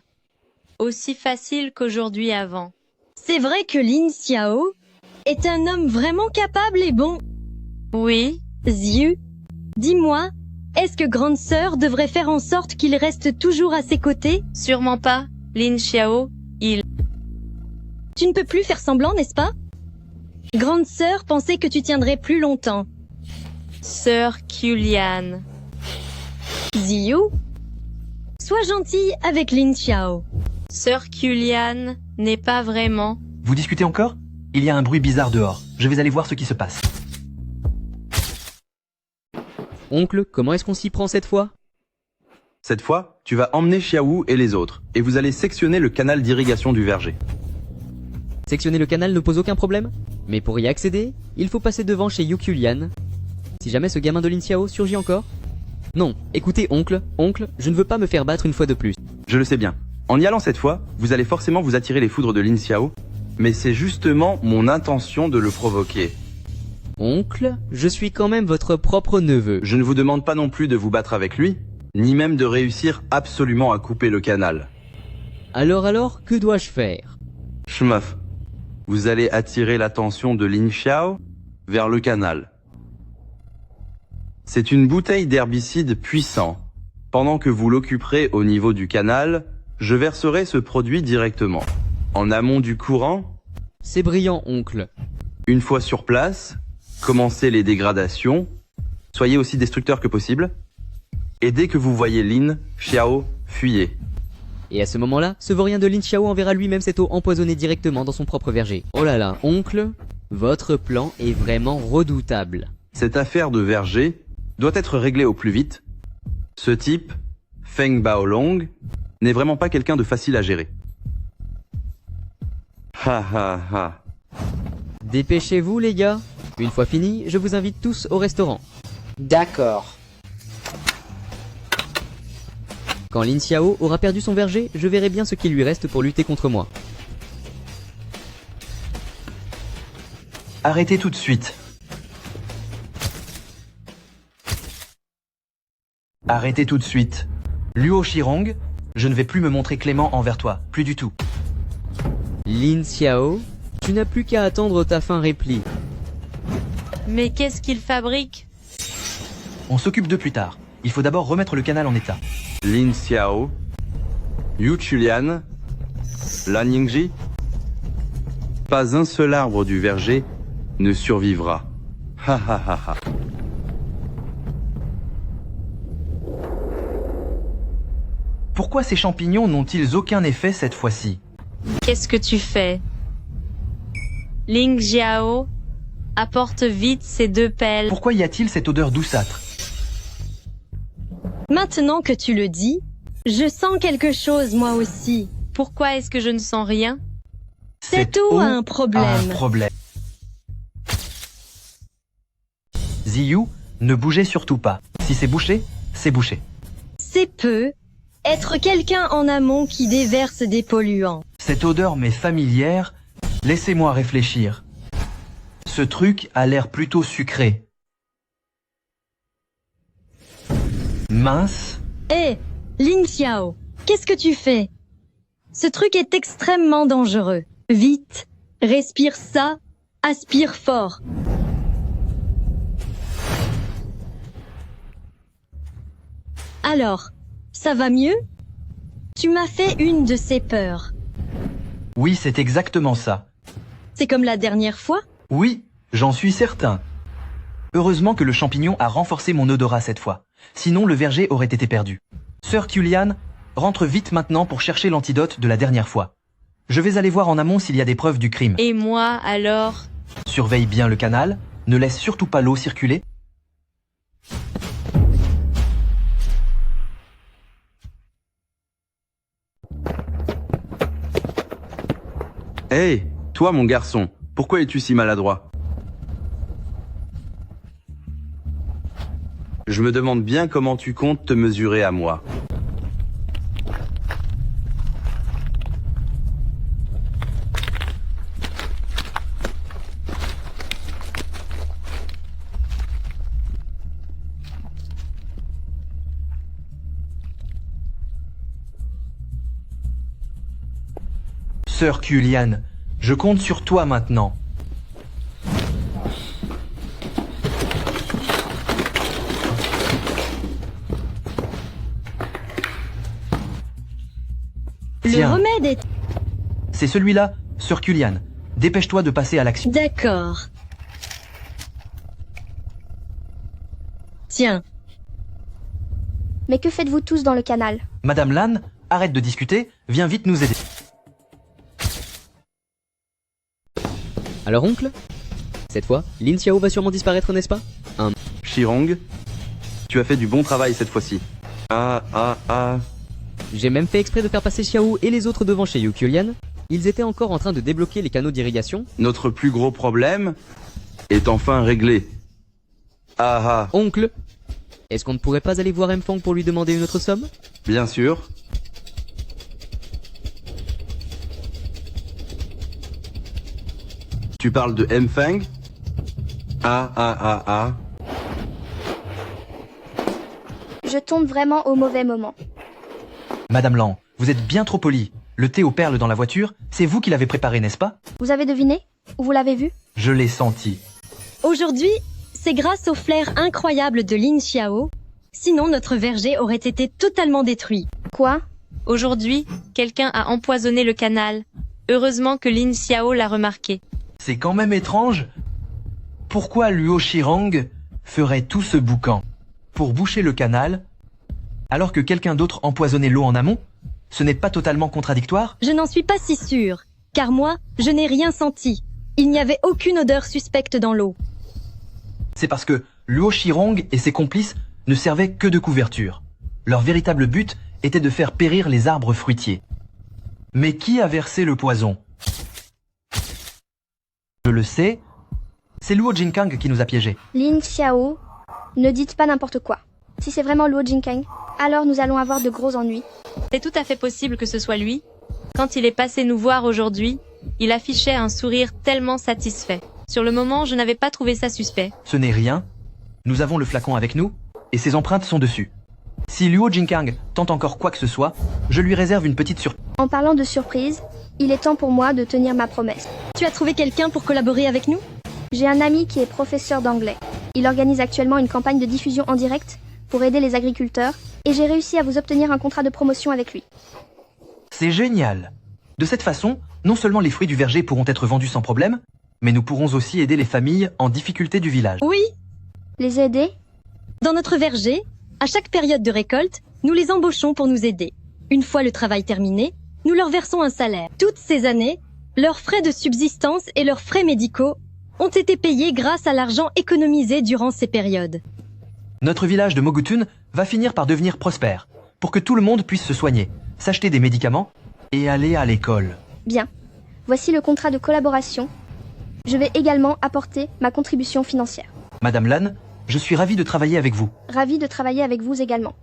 aussi facile qu'aujourd'hui avant. C'est vrai que Lin Xiao est un homme vraiment capable et bon. Oui. Ziyu, dis-moi, est-ce que Grande Sœur devrait faire en sorte qu'il reste toujours à ses côtés? Sûrement pas, Lin Xiao, Tu ne peux plus faire semblant, n'est-ce pas? Grande Sœur pensait que tu tiendrais plus longtemps. Sœur Kulian. Ziyu, sois gentille avec Lin Xiao. Sœur Kulian n'est pas vraiment... Vous discutez encore? Il y a un bruit bizarre dehors. Je vais aller voir ce qui se passe. Oncle, comment est-ce qu'on s'y prend cette fois? Cette fois, tu vas emmener Xiaowu et les autres, et vous allez sectionner le canal d'irrigation du verger. Sectionner le canal ne pose aucun problème, mais pour y accéder, il faut passer devant chez Yu Kulian. Si jamais ce gamin de Lin Xiao surgit encore... Non, écoutez oncle, je ne veux pas me faire battre une fois de plus. Je le sais bien. En y allant cette fois, vous allez forcément vous attirer les foudres de Lin Xiao, mais c'est justement mon intention de le provoquer. Oncle, je suis quand même votre propre neveu. Je ne vous demande pas non plus de vous battre avec lui, ni même de réussir absolument à couper le canal. Alors, que dois-je faire? Shmuff, vous allez attirer l'attention de Lin Xiao vers le canal. C'est une bouteille d'herbicide puissant. Pendant que vous l'occuperez au niveau du canal, je verserai ce produit directement. En amont du courant, c'est brillant, oncle. Une fois sur place, commencez les dégradations Soyez aussi destructeur que possible. Et dès que vous voyez Lin, Xiao, fuyez. Et à ce moment-là, ce vaurien de Lin Xiao enverra lui-même cette eau empoisonnée directement dans son propre verger. Oh là là, oncle, votre plan est vraiment redoutable. Cette affaire de verger doit être réglée au plus vite. Ce type, Feng Baolong, n'est vraiment pas quelqu'un de facile à gérer. Ha ha ha. Dépêchez-vous les gars. Une fois fini, je vous invite tous au restaurant. D'accord. Quand Lin Xiao aura perdu son verger, je verrai bien ce qu'il lui reste pour lutter contre moi. Arrêtez tout de suite. Arrêtez tout de suite. Luo Shirong, je ne vais plus me montrer clément envers toi, plus du tout. Lin Xiao, tu n'as plus qu'à attendre ta fin réplique. Mais qu'est-ce qu'il fabrique? On s'occupe de plus tard. Il faut d'abord remettre le canal en état. Lin Xiao, Yu Chulian, Lan Yingji. Pas un seul arbre du verger ne survivra. Ha ha ha ha. Pourquoi ces champignons n'ont-ils aucun effet cette fois-ci? Qu'est-ce que tu fais? Ling Jiao, apporte vite ces 2 pelles. Pourquoi y a-t-il cette odeur douceâtre? Maintenant que tu le dis, je sens quelque chose moi aussi. Pourquoi est-ce que je ne sens rien? Cette eau a un problème. Ziyu, ne bougez surtout pas. Si c'est bouché, c'est bouché. C'est peu être quelqu'un en amont qui déverse des polluants. Cette odeur m'est familière. Laissez-moi réfléchir. Ce truc a l'air plutôt sucré. Mince. Hé, Lin Xiao, qu'est-ce que tu fais? Ce truc est extrêmement dangereux. Vite, respire ça, aspire fort. Alors, ça va mieux? Tu m'as fait une de ces peurs. Oui, c'est exactement ça. C'est comme la dernière fois? Oui, j'en suis certain. Heureusement que le champignon a renforcé mon odorat cette fois. Sinon, le verger aurait été perdu. Sœur Kulian, rentre vite maintenant pour chercher l'antidote de la dernière fois. Je vais aller voir en amont s'il y a des preuves du crime. Et moi, alors? Surveille bien le canal, ne laisse surtout pas l'eau circuler. Hey, toi mon garçon, pourquoi es-tu si maladroit? Je me demande bien comment tu comptes te mesurer à moi. Sœur Kulian, je compte sur toi maintenant. Le remède est... C'est celui-là, Sœur Kulian. Dépêche-toi de passer à l'action. D'accord. Tiens. Mais que faites-vous tous dans le canal? Madame Lan, arrête de discuter, viens vite nous aider. Alors oncle? Cette fois, Lin Xiao va sûrement disparaître, n'est-ce pas? Shirong, tu as fait du bon travail cette fois-ci. J'ai même fait exprès de faire passer Xiao et les autres devant chez Yu Kulian. Ils étaient encore en train de débloquer les canaux d'irrigation. Notre plus gros problème est enfin réglé. Oncle, est-ce qu'on ne pourrait pas aller voir Mfang pour lui demander une autre somme? Bien sûr. Tu parles de Mfang? Je tombe vraiment au mauvais moment. Madame Lan, vous êtes bien trop polie. Le thé aux perles dans la voiture, c'est vous qui l'avez préparé, n'est-ce pas? Vous avez deviné? Ou vous l'avez vu? Je l'ai senti. Aujourd'hui, c'est grâce au flair incroyable de Lin Xiao. Sinon, notre verger aurait été totalement détruit. Quoi? Aujourd'hui, quelqu'un a empoisonné le canal. Heureusement que Lin Xiao l'a remarqué. C'est quand même étrange. Pourquoi Luo Shirong ferait tout ce boucan pour boucher le canal, alors que quelqu'un d'autre empoisonnait l'eau en amont? Ce n'est pas totalement contradictoire? Je n'en suis pas si sûre, car moi, je n'ai rien senti. Il n'y avait aucune odeur suspecte dans l'eau. C'est parce que Luo Shirong et ses complices ne servaient que de couverture. Leur véritable but était de faire périr les arbres fruitiers. Mais qui a versé le poison? Je le sais, c'est Luo Jinkang qui nous a piégés. Lin Xiao, ne dites pas n'importe quoi. Si c'est vraiment Luo Jinkang, alors nous allons avoir de gros ennuis. C'est tout à fait possible que ce soit lui. Quand il est passé nous voir aujourd'hui, il affichait un sourire tellement satisfait. Sur le moment, je n'avais pas trouvé ça suspect. Ce n'est rien. Nous avons le flacon avec nous, et ses empreintes sont dessus. Si Luo Jinkang tente encore quoi que ce soit, je lui réserve une petite surprise. En parlant de surprise, il est temps pour moi de tenir ma promesse. Tu as trouvé quelqu'un pour collaborer avec nous? J'ai un ami qui est professeur d'anglais. Il organise actuellement une campagne de diffusion en direct pour aider les agriculteurs, et j'ai réussi à vous obtenir un contrat de promotion avec lui. C'est génial. De cette façon, non seulement les fruits du verger pourront être vendus sans problème, mais nous pourrons aussi aider les familles en difficulté du village. Oui. Les aider? Dans notre verger, à chaque période de récolte, nous les embauchons pour nous aider. Une fois le travail terminé, nous leur versons un salaire. Toutes ces années, leurs frais de subsistance et leurs frais médicaux ont été payés grâce à l'argent économisé durant ces périodes. Notre village de Mogutun va finir par devenir prospère, pour que tout le monde puisse se soigner, s'acheter des médicaments et aller à l'école. Bien. Voici le contrat de collaboration. Je vais également apporter ma contribution financière. Madame Lan, je suis ravi de travailler avec vous. Ravi de travailler avec vous également.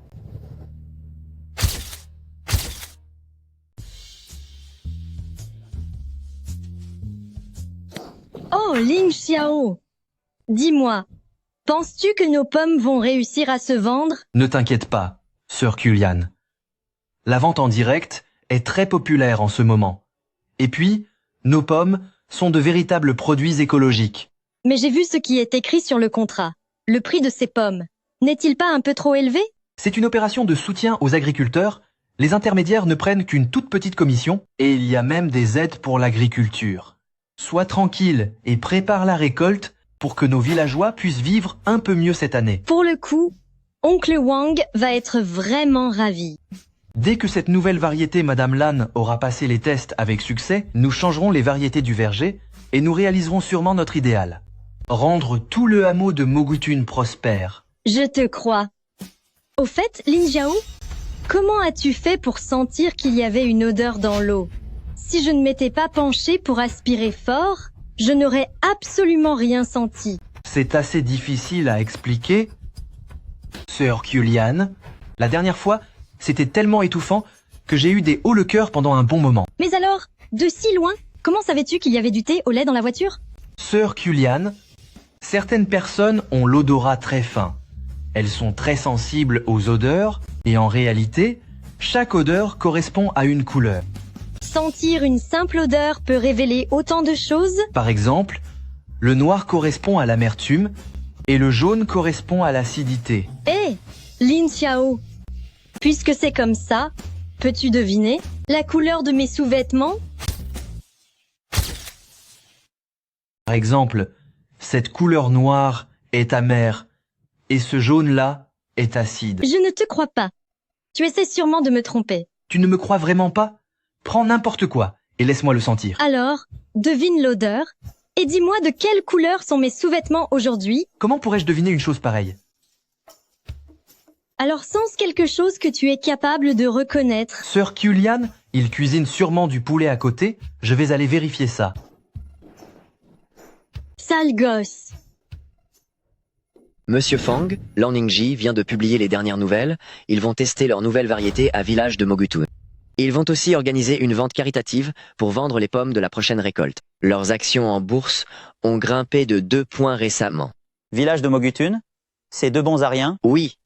Oh, Lin Xiao! Dis-moi, penses-tu que nos pommes vont réussir à se vendre? Ne t'inquiète pas, sœur Kulian. La vente en direct est très populaire en ce moment. Et puis, nos pommes sont de véritables produits écologiques. Mais j'ai vu ce qui est écrit sur le contrat. Le prix de ces pommes, n'est-il pas un peu trop élevé? C'est une opération de soutien aux agriculteurs. Les intermédiaires ne prennent qu'une toute petite commission et il y a même des aides pour l'agriculture. Sois tranquille et prépare la récolte pour que nos villageois puissent vivre un peu mieux cette année. Pour le coup, Oncle Wang va être vraiment ravi. Dès que cette nouvelle variété Madame Lan aura passé les tests avec succès, nous changerons les variétés du verger et nous réaliserons sûrement notre idéal. Rendre tout le hameau de Mogutun prospère. Je te crois. Au fait, Lin Xiao, comment as-tu fait pour sentir qu'il y avait une odeur dans l'eau? Si je ne m'étais pas penchée pour aspirer fort, je n'aurais absolument rien senti. C'est assez difficile à expliquer. Sœur Kulian, la dernière fois, c'était tellement étouffant que j'ai eu des hauts-le-cœur pendant un bon moment. Mais alors, de si loin, comment savais-tu qu'il y avait du thé au lait dans la voiture? Sœur Kulian, certaines personnes ont l'odorat très fin. Elles sont très sensibles aux odeurs et en réalité, chaque odeur correspond à une couleur. Sentir une simple odeur peut révéler autant de choses? Par exemple, le noir correspond à l'amertume et le jaune correspond à l'acidité. Hé, Lin Xiao, puisque c'est comme ça, peux-tu deviner la couleur de mes sous-vêtements? Par exemple, cette couleur noire est amère et ce jaune-là est acide. Je ne te crois pas. Tu essaies sûrement de me tromper. Tu ne me crois vraiment pas? Prends n'importe quoi et laisse-moi le sentir. Alors, devine l'odeur et dis-moi de quelle couleur sont mes sous-vêtements aujourd'hui. Comment pourrais-je deviner une chose pareille? Alors sens quelque chose que tu es capable de reconnaître. Sœur Kulian, il cuisine sûrement du poulet à côté. Je vais aller vérifier ça. Sale gosse. Monsieur Fang, Lan Ningji vient de publier les dernières nouvelles. Ils vont tester leur nouvelle variété à village de Mogutun. Ils vont aussi organiser une vente caritative pour vendre les pommes de la prochaine récolte. Leurs actions en bourse ont grimpé de 2 points récemment. Village de Mogutun? C'est deux bons à rien? Oui.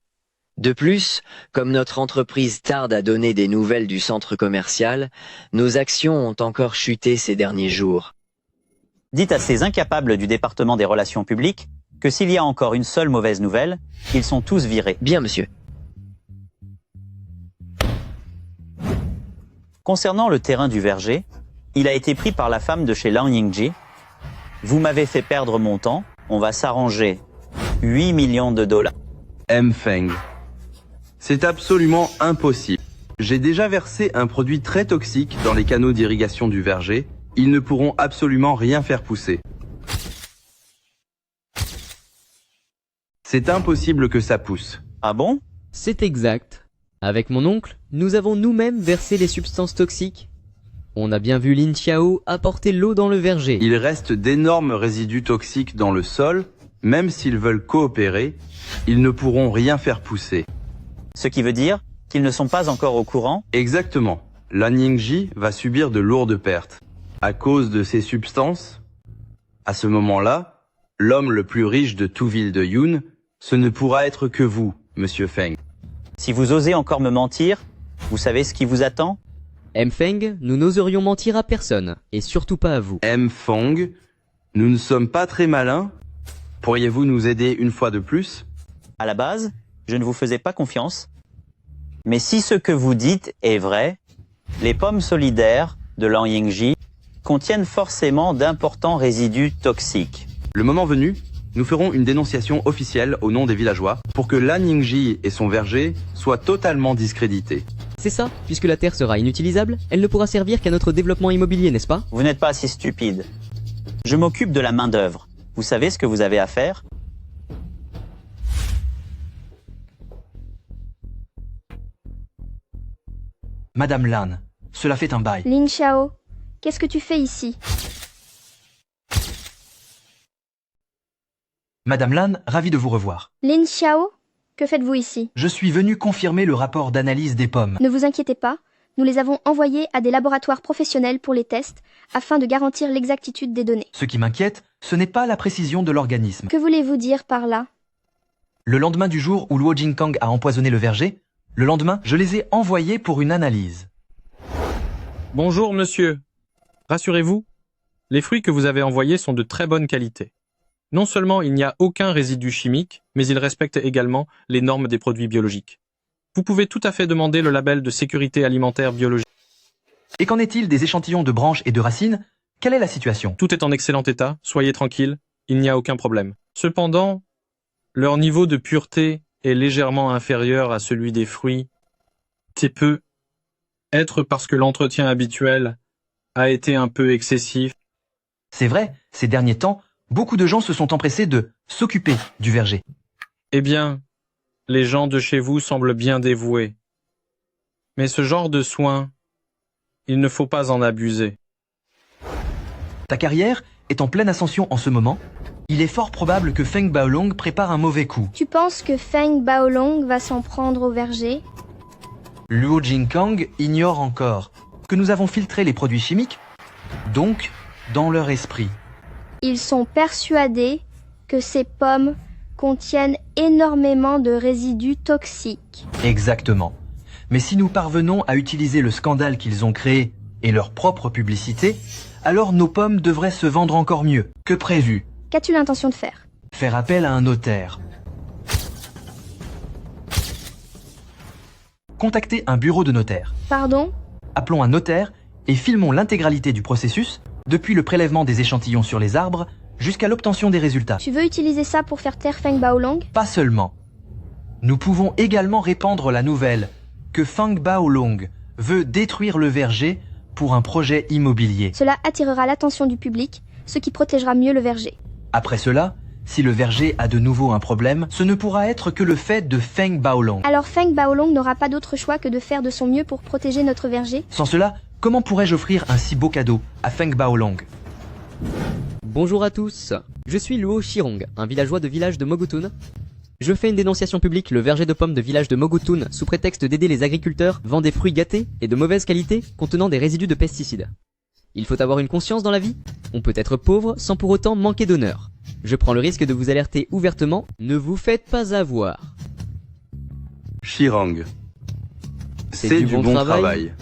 De plus, comme notre entreprise tarde à donner des nouvelles du centre commercial, nos actions ont encore chuté ces derniers jours. Dites à ces incapables du département des relations publiques que s'il y a encore une seule mauvaise nouvelle, ils sont tous virés. Bien, monsieur. Concernant le terrain du verger, il a été pris par la femme de chez Lan Ningji. Vous m'avez fait perdre mon temps, on va s'arranger 8 millions de dollars. M. Feng. C'est absolument impossible. J'ai déjà versé un produit très toxique dans les canaux d'irrigation du verger. Ils ne pourront absolument rien faire pousser. C'est impossible que ça pousse. Ah bon? C'est exact. Avec mon oncle, nous avons nous-mêmes versé les substances toxiques. On a bien vu Lin Xiao apporter l'eau dans le verger. Il reste d'énormes résidus toxiques dans le sol. Même s'ils veulent coopérer, ils ne pourront rien faire pousser. Ce qui veut dire qu'ils ne sont pas encore au courant? Exactement. La Ningji va subir de lourdes pertes. À cause de ces substances, à ce moment-là, l'homme le plus riche de tout ville de Yun, ce ne pourra être que vous, Monsieur Feng. Si vous osez encore me mentir, vous savez ce qui vous attend? M. Feng, nous n'oserions mentir à personne, et surtout pas à vous. M. Feng, nous ne sommes pas très malins. Pourriez-vous nous aider une fois de plus? À la base, je ne vous faisais pas confiance. Mais si ce que vous dites est vrai, les pommes solidaires de Lanyingji contiennent forcément d'importants résidus toxiques. Le moment venu, nous ferons une dénonciation officielle au nom des villageois pour que Lanyingji et son verger soient totalement discrédités. C'est ça, puisque la terre sera inutilisable, elle ne pourra servir qu'à notre développement immobilier, n'est-ce pas? Vous n'êtes pas si stupide. Je m'occupe de la main-d'œuvre. Vous savez ce que vous avez à faire? Madame Lan, cela fait un bail. Lin Xiao, qu'est-ce que tu fais ici? Madame Lan, ravi de vous revoir. Lin Xiao, que faites-vous ici? Je suis venu confirmer le rapport d'analyse des pommes. Ne vous inquiétez pas, nous les avons envoyés à des laboratoires professionnels pour les tests, afin de garantir l'exactitude des données. Ce qui m'inquiète, ce n'est pas la précision de l'organisme. Que voulez-vous dire par là? Le lendemain du jour où Luo Jingkang a empoisonné le verger, le lendemain, je les ai envoyés pour une analyse. Bonjour monsieur. Rassurez-vous, les fruits que vous avez envoyés sont de très bonne qualité. Non seulement il n'y a aucun résidu chimique, mais ils respectent également les normes des produits biologiques. Vous pouvez tout à fait demander le label de sécurité alimentaire biologique. Et qu'en est-il des échantillons de branches et de racines? Quelle est la situation? Tout est en excellent état, soyez tranquille, il n'y a aucun problème. Cependant, leur niveau de pureté est légèrement inférieur à celui des fruits. C'est peut être parce que l'entretien habituel a été un peu excessif. C'est vrai, ces derniers temps, beaucoup de gens se sont empressés de s'occuper du verger. Eh bien, les gens de chez vous semblent bien dévoués. Mais ce genre de soins, il ne faut pas en abuser. Ta carrière est en pleine ascension en ce moment. Il est fort probable que Feng Baolong prépare un mauvais coup. Tu penses que Feng Baolong va s'en prendre au verger? Luo Jingkang ignore encore que nous avons filtré les produits chimiques, donc dans leur esprit. Ils sont persuadés que ces pommes contiennent énormément de résidus toxiques. Exactement. Mais si nous parvenons à utiliser le scandale qu'ils ont créé et leur propre publicité, alors nos pommes devraient se vendre encore mieux que prévu. Qu'as-tu l'intention de faire? Faire appel à un notaire. Contacter un bureau de notaire. Pardon? Appelons un notaire et filmons l'intégralité du processus, depuis le prélèvement des échantillons sur les arbres jusqu'à l'obtention des résultats. Tu veux utiliser ça pour faire taire Feng Baolong? Pas seulement. Nous pouvons également répandre la nouvelle que Feng Baolong veut détruire le verger pour un projet immobilier. Cela attirera l'attention du public, ce qui protégera mieux le verger. Après cela, si le verger a de nouveau un problème, ce ne pourra être que le fait de Feng Baolong. Alors Feng Baolong n'aura pas d'autre choix que de faire de son mieux pour protéger notre verger? Sans cela, comment pourrais-je offrir un si beau cadeau à Feng Baolong? Bonjour à tous, je suis Luo Shirong, un villageois de village de Mogutun. Je fais une dénonciation publique, le verger de pommes de village de Mogutun, sous prétexte d'aider les agriculteurs, vend des fruits gâtés et de mauvaise qualité contenant des résidus de pesticides. Il faut avoir une conscience dans la vie. On peut être pauvre sans pour autant manquer d'honneur. Je prends le risque de vous alerter ouvertement, ne vous faites pas avoir. Shirang. C'est du bon travail.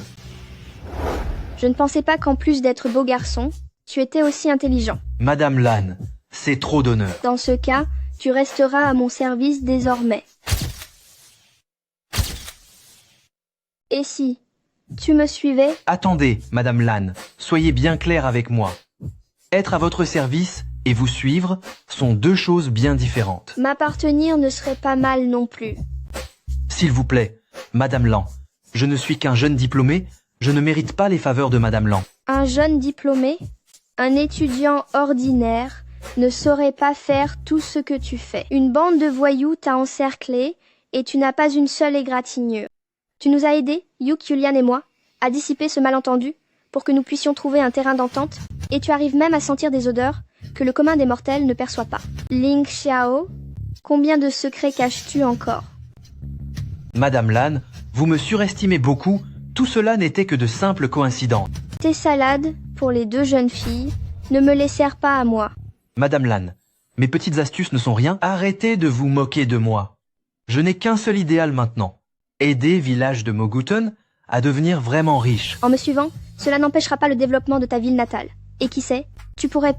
Je ne pensais pas qu'en plus d'être beau garçon, tu étais aussi intelligent. Madame Lan, c'est trop d'honneur. Dans ce cas, tu resteras à mon service désormais. Et si tu me suivais? Attendez, Madame Lan, soyez bien claire avec moi. Être à votre service et vous suivre sont deux choses bien différentes. M'appartenir ne serait pas mal non plus. S'il vous plaît, Madame Lan, je ne suis qu'un jeune diplômé, je ne mérite pas les faveurs de Madame Lan. Un jeune diplômé, un étudiant ordinaire, ne saurait pas faire tout ce que tu fais. Une bande de voyous t'a encerclé et tu n'as pas une seule égratignure. Tu nous as aidés, Yuk, Yulian et moi, à dissiper ce malentendu pour que nous puissions trouver un terrain d'entente, et tu arrives même à sentir des odeurs que le commun des mortels ne perçoit pas. Ling Xiao, combien de secrets caches-tu encore? Madame Lan, vous me surestimez beaucoup, tout cela n'était que de simples coïncidences. Tes salades, pour les deux jeunes filles, ne me les sers pas à moi. Madame Lan, mes petites astuces ne sont rien, arrêtez de vous moquer de moi. Je n'ai qu'un seul idéal maintenant, aider village de Moguten à devenir vraiment riche. En me suivant, cela n'empêchera pas le développement de ta ville natale. Et qui sait, tu pourrais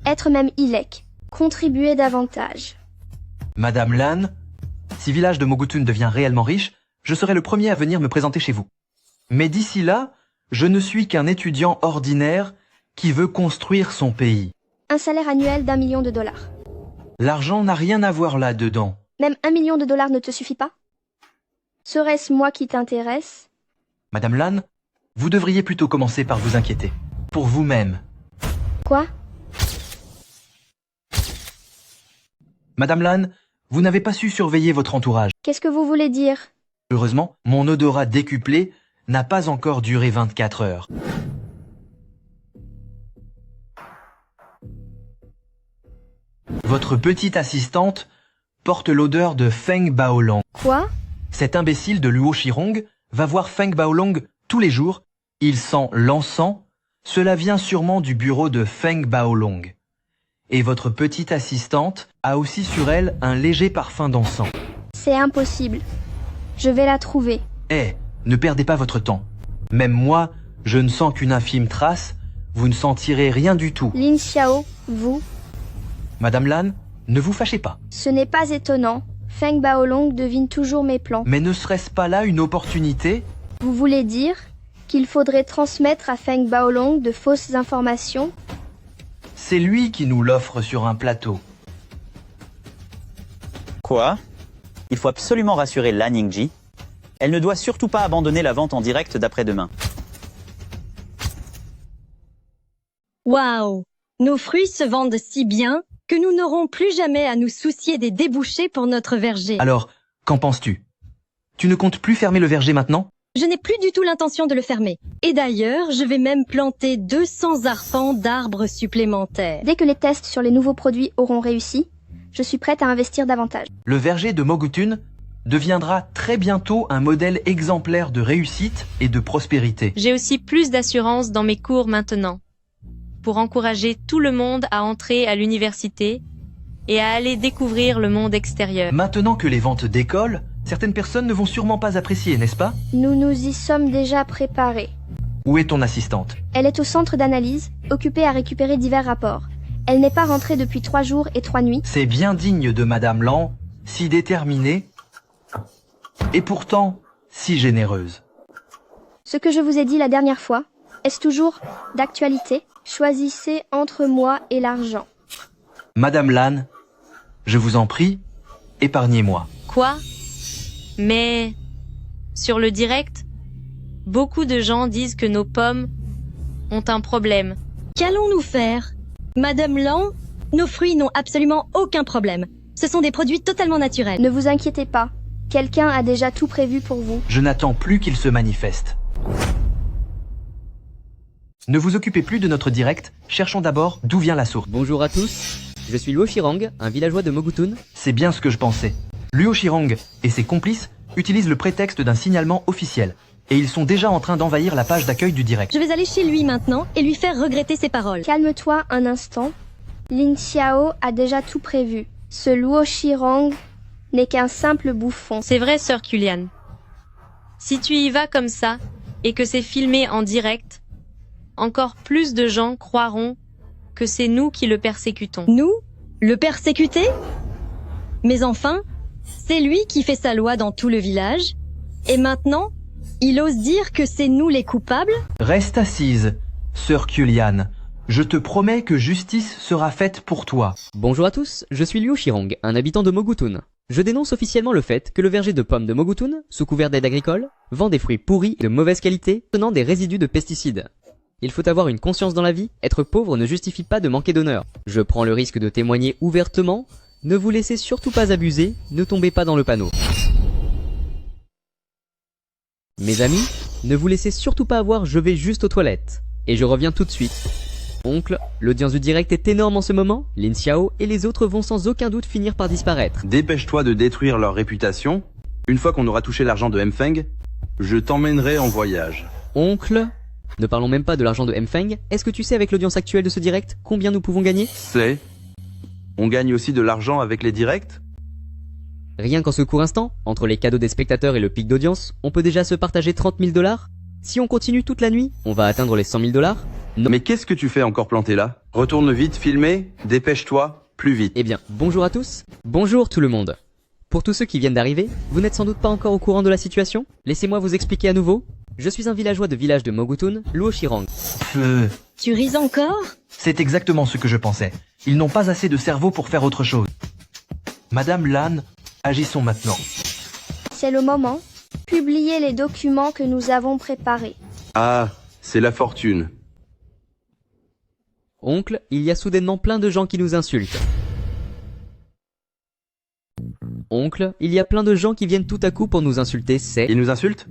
être même Ilek, contribuer davantage. Madame Lan, si village de Mogutun devient réellement riche, je serai le premier à venir me présenter chez vous. Mais d'ici là, je ne suis qu'un étudiant ordinaire qui veut construire son pays. Un salaire annuel d'1 million $. L'argent n'a rien à voir là-dedans. Même $1 million ne te suffit pas? Serait-ce moi qui t'intéresse? Madame Lan, vous devriez plutôt commencer par vous inquiéter. Pour vous-même. Quoi? Madame Lan, vous n'avez pas su surveiller votre entourage. Qu'est-ce que vous voulez dire? Heureusement, mon odorat décuplé n'a pas encore duré 24 heures. Votre petite assistante porte l'odeur de Feng Baolong. Quoi? Cet imbécile de Luo Shirong va voir Feng Baolong tous les jours. Il sent l'encens. Cela vient sûrement du bureau de Feng Baolong. Et votre petite assistante a aussi sur elle un léger parfum d'encens. C'est impossible. Je vais la trouver. Ne perdez pas votre temps. Même moi, je ne sens qu'une infime trace. Vous ne sentirez rien du tout. Lin Xiao, vous? Madame Lan, ne vous fâchez pas. Ce n'est pas étonnant. Feng Baolong devine toujours mes plans. Mais ne serait-ce pas là une opportunité? Vous voulez dire qu'il faudrait transmettre à Feng Baolong de fausses informations? C'est lui qui nous l'offre sur un plateau. Quoi? Il faut absolument rassurer Lan Yingji. Elle ne doit surtout pas abandonner la vente en direct d'après-demain. Waouh! Nos fruits se vendent si bien que nous n'aurons plus jamais à nous soucier des débouchés pour notre verger. Alors, qu'en penses-tu? Tu ne comptes plus fermer le verger maintenant? Je n'ai plus du tout l'intention de le fermer. Et d'ailleurs, je vais même planter 200 arpents d'arbres supplémentaires. Dès que les tests sur les nouveaux produits auront réussi, je suis prête à investir davantage. Le verger de Mogutun deviendra très bientôt un modèle exemplaire de réussite et de prospérité. J'ai aussi plus d'assurance dans mes cours maintenant, pour encourager tout le monde à entrer à l'université et à aller découvrir le monde extérieur. Maintenant que les ventes décollent, certaines personnes ne vont sûrement pas apprécier, n'est-ce pas? Nous nous y sommes déjà préparés. Où est ton assistante? Elle est au centre d'analyse, occupée à récupérer divers rapports. Elle n'est pas rentrée depuis 3 jours et 3 nuits. C'est bien digne de Madame Lan, si déterminée, et pourtant si généreuse. Ce que je vous ai dit la dernière fois, est-ce toujours d'actualité? Choisissez entre moi et l'argent. Madame Lan, je vous en prie, épargnez-moi. Quoi? Mais sur le direct, beaucoup de gens disent que nos pommes ont un problème. Qu'allons-nous faire? Madame Lan, nos fruits n'ont absolument aucun problème. Ce sont des produits totalement naturels. Ne vous inquiétez pas. Quelqu'un a déjà tout prévu pour vous. Je n'attends plus qu'il se manifeste. Ne vous occupez plus de notre direct, cherchons d'abord d'où vient la source. Bonjour à tous, je suis Luo Shirang, un villageois de Mogutun. C'est bien ce que je pensais. Luo Shirang et ses complices utilisent le prétexte d'un signalement officiel. Et ils sont déjà en train d'envahir la page d'accueil du direct. Je vais aller chez lui maintenant et lui faire regretter ses paroles. Calme-toi un instant. Lin Xiao a déjà tout prévu. Ce Luo Shirang n'est qu'un simple bouffon. C'est vrai, sœur Kulian. Si tu y vas comme ça, et que c'est filmé en direct, encore plus de gens croiront que c'est nous qui le persécutons. Nous? Le persécuter? Mais enfin, c'est lui qui fait sa loi dans tout le village. Et maintenant, il ose dire que c'est nous les coupables? Reste assise, sœur Kulian. Je te promets que justice sera faite pour toi. Bonjour à tous, je suis Liu Shirong, un habitant de Mogutun. Je dénonce officiellement le fait que le verger de pommes de Mogutun, sous couvert d'aide agricole, vend des fruits pourris de mauvaise qualité, tenant des résidus de pesticides. Il faut avoir une conscience dans la vie, être pauvre ne justifie pas de manquer d'honneur. Je prends le risque de témoigner ouvertement, ne vous laissez surtout pas abuser, ne tombez pas dans le panneau. Mes amis, ne vous laissez surtout pas avoir, je vais juste aux toilettes. Et je reviens tout de suite. Oncle, l'audience du direct est énorme en ce moment, Lin Xiao et les autres vont sans aucun doute finir par disparaître. Dépêche-toi de détruire leur réputation. Une fois qu'on aura touché l'argent de Mfeng, je t'emmènerai en voyage. Oncle, ne parlons même pas de l'argent de Mfeng, est-ce que tu sais avec l'audience actuelle de ce direct, combien nous pouvons gagner? On gagne aussi de l'argent avec les directs? Rien qu'en ce court instant, entre les cadeaux des spectateurs et le pic d'audience, on peut déjà se partager 30 000 $. Si on continue toute la nuit, on va atteindre les 100 000 $. Non. Mais qu'est-ce que tu fais encore planté là? Retourne vite filmer, dépêche-toi, plus vite. Eh bien, bonjour à tous, bonjour tout le monde. Pour tous ceux qui viennent d'arriver, vous n'êtes sans doute pas encore au courant de la situation? Laissez-moi vous expliquer à nouveau. Je suis un villageois de village de Mogutun, Luo Shirang. Tu ris encore? C'est exactement ce que je pensais. Ils n'ont pas assez de cerveau pour faire autre chose. Madame Lan, agissons maintenant. C'est le moment. Publiez les documents que nous avons préparés. Ah, c'est la fortune. Oncle, il y a soudainement plein de gens qui nous insultent. Oncle, il y a plein de gens qui viennent tout à coup pour nous insulter, c'est... Ils nous insultent?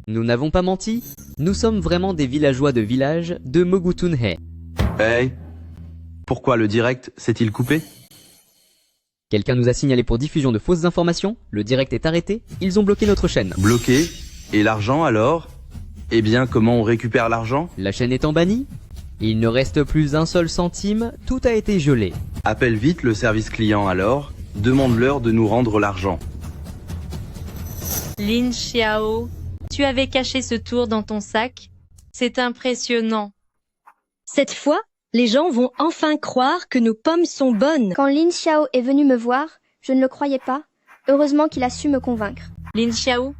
Nous n'avons pas menti. Nous sommes vraiment des villageois de village de Mogutun-he. Hey, pourquoi le direct s'est-il coupé? Quelqu'un nous a signalé pour diffusion de fausses informations, le direct est arrêté, ils ont bloqué notre chaîne. Bloqué? Et l'argent alors? Eh bien, comment on récupère l'argent? La chaîne étant bannie? Il ne reste plus un seul centime, tout a été gelé. Appelle vite le service client alors, demande-leur de nous rendre l'argent. Lin Xiao, tu avais caché ce tour dans ton sac? C'est impressionnant. Cette fois, les gens vont enfin croire que nos pommes sont bonnes. Quand Lin Xiao est venu me voir, je ne le croyais pas. Heureusement qu'il a su me convaincre. Lin Xiao,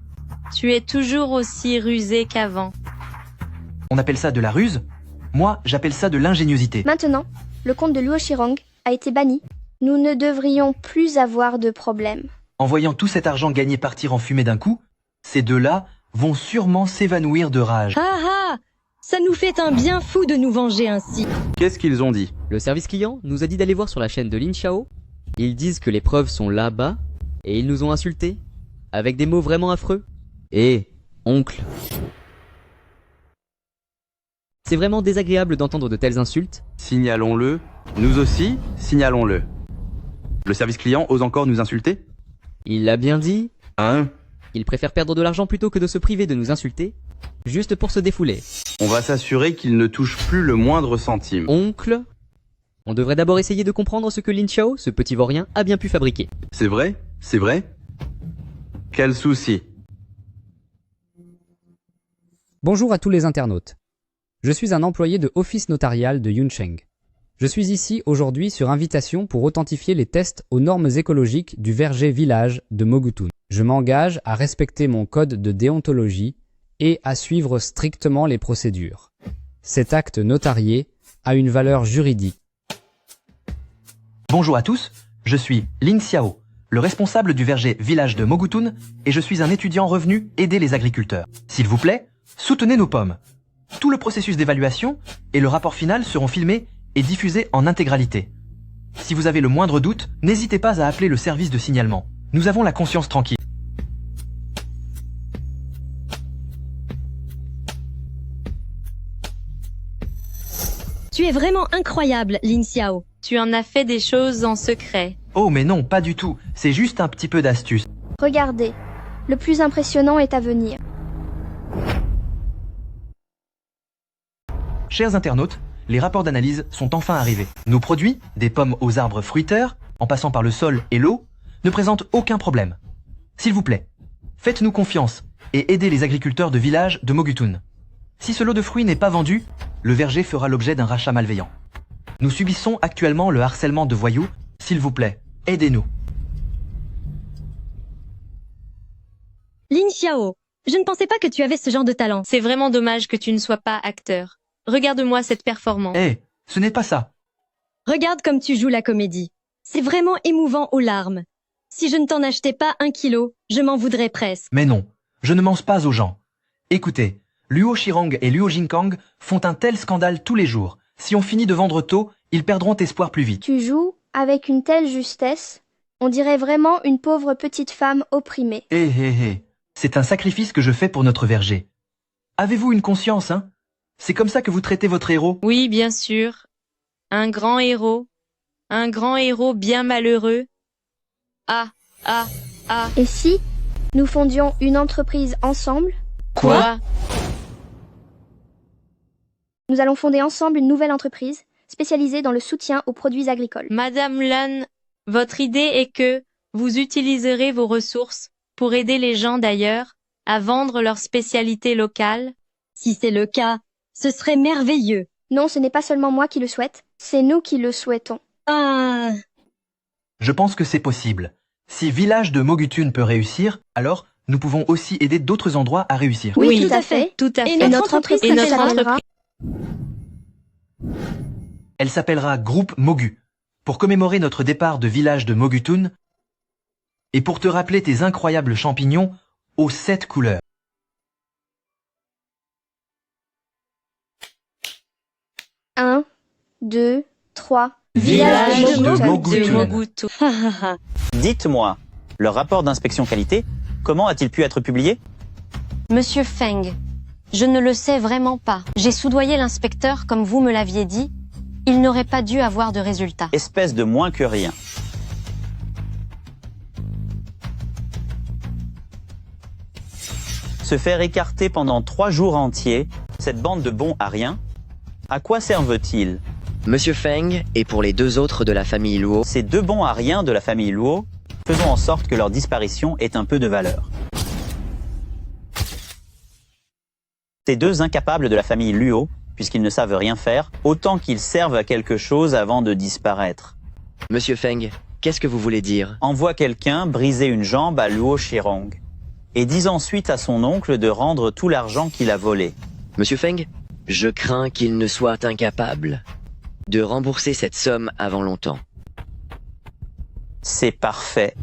tu es toujours aussi rusé qu'avant. On appelle ça de la ruse? Moi, j'appelle ça de l'ingéniosité. Maintenant, le compte de Luo Shirong a été banni. Nous ne devrions plus avoir de problème. En voyant tout cet argent gagné partir en fumée d'un coup, ces deux-là vont sûrement s'évanouir de rage. Ah ah! Ça nous fait un bien fou de nous venger ainsi. Qu'est-ce qu'ils ont dit? Le service client nous a dit d'aller voir sur la chaîne de Lin Xiao. Ils disent que les preuves sont là-bas, et ils nous ont insultés, avec des mots vraiment affreux. Eh, oncle. C'est vraiment désagréable d'entendre de telles insultes. Signalons-le. Nous aussi, signalons-le. Le service client ose encore nous insulter? Il l'a bien dit. Hein? Il préfère perdre de l'argent plutôt que de se priver de nous insulter, juste pour se défouler. On va s'assurer qu'il ne touche plus le moindre centime. Oncle, on devrait d'abord essayer de comprendre ce que Lin Xiao, ce petit vaurien, a bien pu fabriquer. C'est vrai? C'est vrai? Quel souci? Bonjour à tous les internautes. Je suis un employé de Office notarial de Yuncheng. Je suis ici aujourd'hui sur invitation pour authentifier les tests aux normes écologiques du verger village de Mogutun. Je m'engage à respecter mon code de déontologie et à suivre strictement les procédures. Cet acte notarié a une valeur juridique. Bonjour à tous, je suis Lin Xiao, le responsable du verger village de Mogutun, et je suis un étudiant revenu aider les agriculteurs. S'il vous plaît, soutenez nos pommes. Tout le processus d'évaluation et le rapport final seront filmés et diffusés en intégralité. Si vous avez le moindre doute, n'hésitez pas à appeler le service de signalement. Nous avons la conscience tranquille. Tu es vraiment incroyable, Lin Xiao. Tu en as fait des choses en secret. Oh mais non, pas du tout. C'est juste un petit peu d'astuce. Regardez, le plus impressionnant est à venir. Chers internautes, les rapports d'analyse sont enfin arrivés. Nos produits, des pommes aux arbres fruiteurs, en passant par le sol et l'eau, ne présentent aucun problème. S'il vous plaît, faites-nous confiance et aidez les agriculteurs de village de Mogutun. Si ce lot de fruits n'est pas vendu, le verger fera l'objet d'un rachat malveillant. Nous subissons actuellement le harcèlement de voyous. S'il vous plaît, aidez-nous. Lin Xiao, je ne pensais pas que tu avais ce genre de talent. C'est vraiment dommage que tu ne sois pas acteur. Regarde-moi cette performance. Hé, Ce n'est pas ça. Regarde comme tu joues la comédie. C'est vraiment émouvant aux larmes. Si je ne t'en achetais pas 1 kilo, je m'en voudrais presque. Mais non, je ne mens pas aux gens. Écoutez, Luo Shirong et Luo Jinkang font un tel scandale tous les jours. Si on finit de vendre tôt, ils perdront espoir plus vite. Tu joues avec une telle justesse. On dirait vraiment une pauvre petite femme opprimée. C'est un sacrifice que je fais pour notre verger. Avez-vous une conscience, hein? C'est comme ça que vous traitez votre héros? Oui, bien sûr. Un grand héros bien malheureux. Ah. Et si nous fondions une entreprise ensemble? Quoi? Nous allons fonder ensemble une nouvelle entreprise spécialisée dans le soutien aux produits agricoles. Madame Lan, votre idée est que vous utiliserez vos ressources pour aider les gens d'ailleurs à vendre leurs spécialités locales? Si c'est le cas, ce serait merveilleux. Non, ce n'est pas seulement moi qui le souhaite, c'est nous qui le souhaitons. Je pense que c'est possible. Si Village de Mogutun peut réussir, alors nous pouvons aussi aider d'autres endroits à réussir. Oui, tout à fait. Et notre entreprise s'appellera... Elle s'appellera Groupe Mogu, pour commémorer notre départ de Village de Mogutun et pour te rappeler tes incroyables champignons aux 7 couleurs. Un, 2, 3. Village de Mogutun. Dites-moi, le rapport d'inspection qualité, comment a-t-il pu être publié? Monsieur Feng, je ne le sais vraiment pas. J'ai soudoyé l'inspecteur comme vous me l'aviez dit. Il n'aurait pas dû avoir de résultat. Espèce de moins que rien. Se faire écarter pendant 3 jours entiers, cette bande de bons à rien, à quoi servent-ils? Monsieur Feng et pour les 2 autres de la famille Luo. Ces 2 bons à rien de la famille Luo, faisons en sorte que leur disparition ait un peu de valeur. Ces 2 incapables de la famille Luo, puisqu'ils ne savent rien faire, autant qu'ils servent à quelque chose avant de disparaître. Monsieur Feng, qu'est-ce que vous voulez dire? Envoie quelqu'un briser une jambe à Luo Shirong, et dis ensuite à son oncle de rendre tout l'argent qu'il a volé. Monsieur Feng, je crains qu'il ne soit incapable de rembourser cette somme avant longtemps. C'est parfait.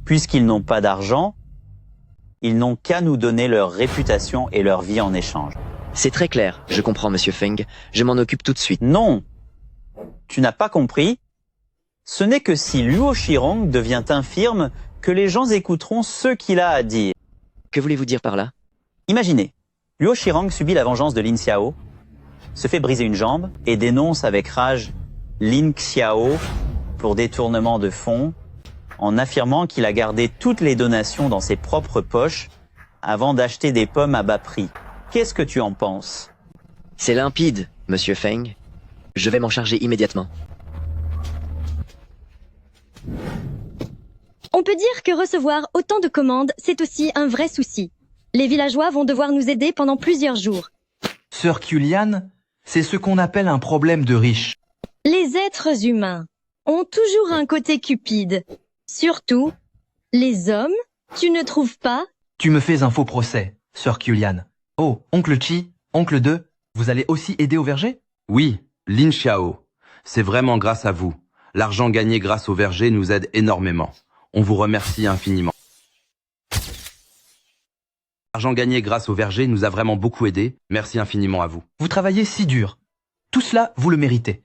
Puisqu'ils n'ont pas d'argent, ils n'ont qu'à nous donner leur réputation et leur vie en échange. C'est très clair, je comprends, Monsieur Feng. Je m'en occupe tout de suite. Non, tu n'as pas compris. Ce n'est que si Luo Shirong devient infirme que les gens écouteront ce qu'il a à dire. Que voulez-vous dire par là? Imaginez, Luo Shirong subit la vengeance de Lin Xiao, se fait briser une jambe et dénonce avec rage Lin Xiao pour détournement de fonds, en affirmant qu'il a gardé toutes les donations dans ses propres poches avant d'acheter des pommes à bas prix. Qu'est-ce que tu en penses? C'est limpide, Monsieur Feng. Je vais m'en charger immédiatement. On peut dire que recevoir autant de commandes, c'est aussi un vrai souci. Les villageois vont devoir nous aider pendant plusieurs jours. Sœur Kulian, c'est ce qu'on appelle un problème de riche. Les êtres humains ont toujours un côté cupide. Surtout, les hommes, tu ne trouves pas? Tu me fais un faux procès, Sœur Kulian. Oh, oncle Chi, oncle 2, vous allez aussi aider au verger? Oui, Lin Xiao. C'est vraiment grâce à vous. L'argent gagné grâce au verger nous aide énormément. On vous remercie infiniment. L'argent gagné grâce au verger nous a vraiment beaucoup aidé. Merci infiniment à vous. Vous travaillez si dur. Tout cela, vous le méritez.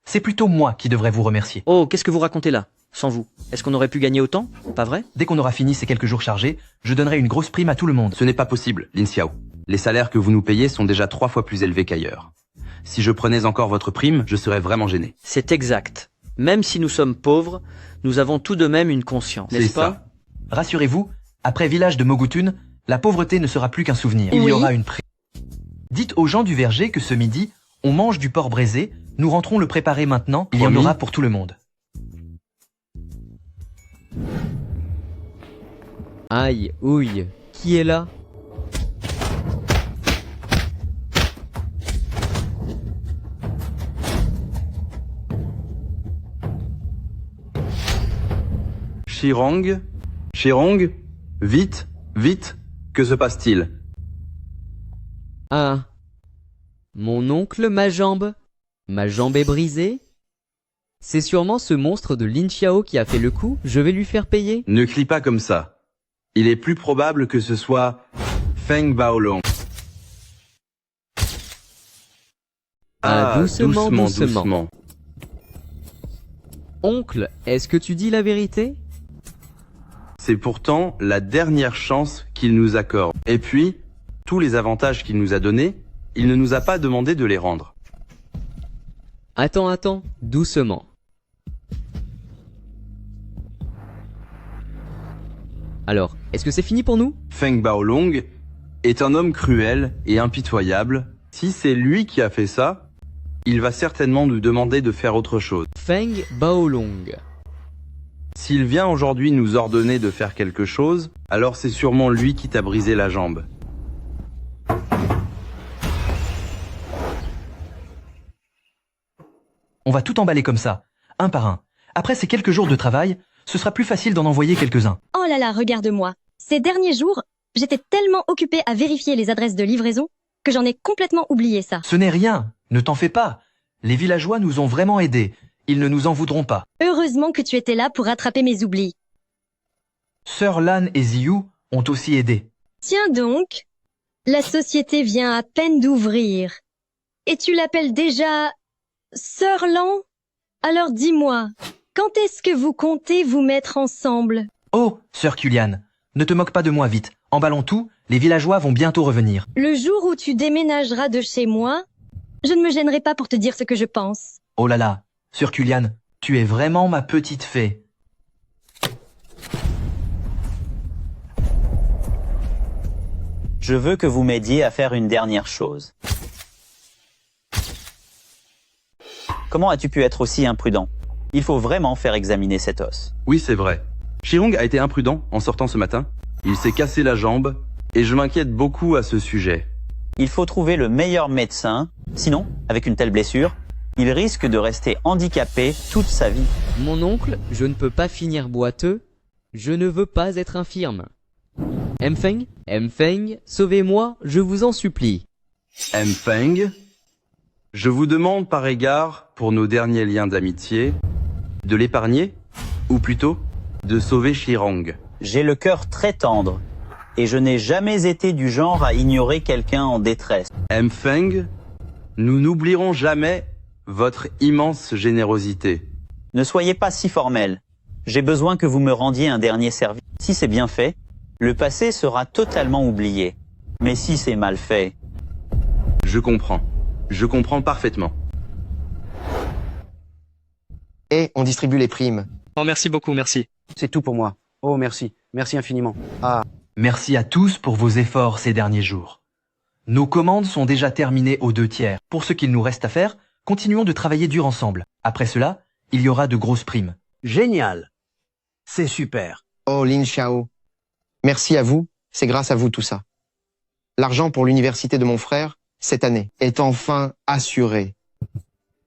C'est plutôt moi qui devrais vous remercier. Oh, qu'est-ce que vous racontez là? Sans vous, est-ce qu'on aurait pu gagner autant? Pas vrai? Dès qu'on aura fini ces quelques jours chargés, je donnerai une grosse prime à tout le monde. Ce n'est pas possible, Lin Xiao. Les salaires que vous nous payez sont déjà 3 fois plus élevés qu'ailleurs. Si je prenais encore votre prime, je serais vraiment gêné. C'est exact. Même si nous sommes pauvres, nous avons tout de même une conscience, n'est-ce pas? Rassurez-vous, après Village de Mogutun, la pauvreté ne sera plus qu'un souvenir. Il y aura une prime. Dites aux gens du verger que ce midi, on mange du porc braisé, nous rentrons le préparer maintenant, il y en aura pour tout le monde. Aïe, ouille, qui est là? Shirong? Shirong? Vite, vite, que se passe-t-il? Ah, Mon oncle, ma jambe. Ma jambe est brisée. C'est sûrement ce monstre de Lin Xiao qui a fait le coup, je vais lui faire payer. Ne crie pas comme ça. Il est plus probable que ce soit Feng Baolong. Doucement. Oncle, est-ce que tu dis la vérité? C'est pourtant la dernière chance qu'il nous accorde. Et puis, tous les avantages qu'il nous a donnés, il ne nous a pas demandé de les rendre. Attends, doucement. Alors, est-ce que c'est fini pour nous? Feng Baolong est un homme cruel et impitoyable. Si c'est lui qui a fait ça, il va certainement nous demander de faire autre chose. Feng Baolong. S'il vient aujourd'hui nous ordonner de faire quelque chose, alors c'est sûrement lui qui t'a brisé la jambe. On va tout emballer comme ça, un par un. Après ces quelques jours de travail, ce sera plus facile d'en envoyer quelques-uns. Oh là là, regarde-moi. Ces derniers jours, j'étais tellement occupée à vérifier les adresses de livraison que j'en ai complètement oublié ça. Ce n'est rien, ne t'en fais pas. Les villageois nous ont vraiment aidés. Ils ne nous en voudront pas. Heureusement que tu étais là pour rattraper mes oublis. Sœur Lan et Ziyu ont aussi aidé. Tiens donc, la société vient à peine d'ouvrir. Et tu l'appelles déjà Sœur Lan? Alors dis-moi, quand est-ce que vous comptez vous mettre ensemble? Oh, Sœur Kulian, ne te moque pas de moi vite. Emballons tout, les villageois vont bientôt revenir. Le jour où tu déménageras de chez moi, je ne me gênerai pas pour te dire ce que je pense. Oh là là, Sœur Kulian, tu es vraiment ma petite fée. Je veux que vous m'aidiez à faire une dernière chose. Comment as-tu pu être aussi imprudent? Il faut vraiment faire examiner cet os. Oui, c'est vrai. Shirong a été imprudent en sortant ce matin. Il s'est cassé la jambe et je m'inquiète beaucoup à ce sujet. Il faut trouver le meilleur médecin. Sinon, avec une telle blessure, il risque de rester handicapé toute sa vie. Mon oncle, je ne peux pas finir boiteux. Je ne veux pas être infirme. Mfeng, sauvez-moi, je vous en supplie. Mfeng, je vous demande par égard, pour nos derniers liens d'amitié, de l'épargner, ou plutôt, de sauver Shirong. J'ai le cœur très tendre, et je n'ai jamais été du genre à ignorer quelqu'un en détresse. Mfeng, nous n'oublierons jamais votre immense générosité. Ne soyez pas si formel. J'ai besoin que vous me rendiez un dernier service. Si c'est bien fait, le passé sera totalement oublié. Mais si c'est mal fait... Je comprends parfaitement. Et on distribue les primes. Oh, merci beaucoup, merci. C'est tout pour moi. Oh, merci. Merci infiniment. Ah. Merci à tous pour vos efforts ces derniers jours. Nos commandes sont déjà terminées aux 2/3. Pour ce qu'il nous reste à faire, continuons de travailler dur ensemble. Après cela, il y aura de grosses primes. Génial. C'est super. Oh, Lin Xiao. Merci à vous. C'est grâce à vous tout ça. L'argent pour l'université de mon frère, cette année, est enfin assuré.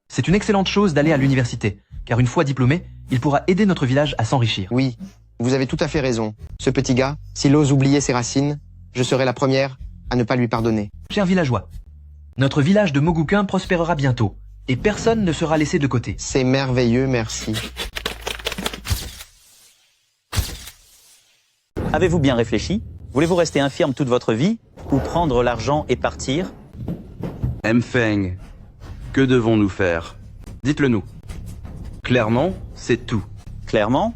C'est une excellente chose d'aller à l'université, car une fois diplômé, il pourra aider notre village à s'enrichir. Oui, vous avez tout à fait raison. Ce petit gars, s'il ose oublier ses racines, je serai la première à ne pas lui pardonner. Cher villageois, notre village de Moguquin prospérera bientôt, et personne ne sera laissé de côté. C'est merveilleux, merci. Avez-vous bien réfléchi? Voulez-vous rester infirme toute votre vie ou prendre l'argent et partir? Mfeng, que devons-nous faire? Dites-le nous. Clairement, c'est tout. Clairement?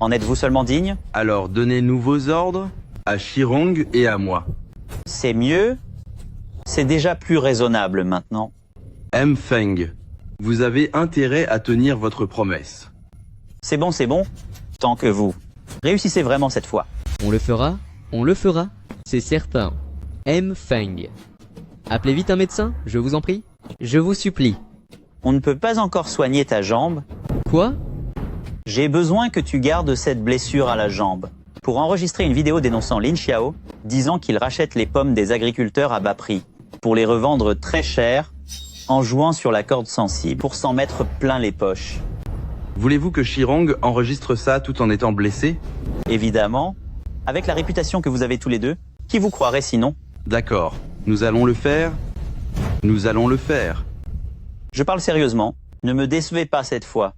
En êtes-vous seulement digne? Alors donnez-nous vos ordres à Shirong et à moi. C'est mieux? C'est déjà plus raisonnable maintenant. Mfeng, vous avez intérêt à tenir votre promesse. C'est bon, tant que vous. Réussissez vraiment cette fois. On le fera, c'est certain. Mfeng. Appelez vite un médecin, je vous en prie. Je vous supplie. On ne peut pas encore soigner ta jambe. Quoi? J'ai besoin que tu gardes cette blessure à la jambe pour enregistrer une vidéo dénonçant Lin Xiao, disant qu'il rachète les pommes des agriculteurs à bas prix, pour les revendre très cher, en jouant sur la corde sensible, pour s'en mettre plein les poches. Voulez-vous que Shirong enregistre ça tout en étant blessé? Évidemment. Avec la réputation que vous avez tous les deux, qui vous croirait sinon? D'accord, nous allons le faire. Nous allons le faire. Je parle sérieusement. Ne me décevez pas cette fois.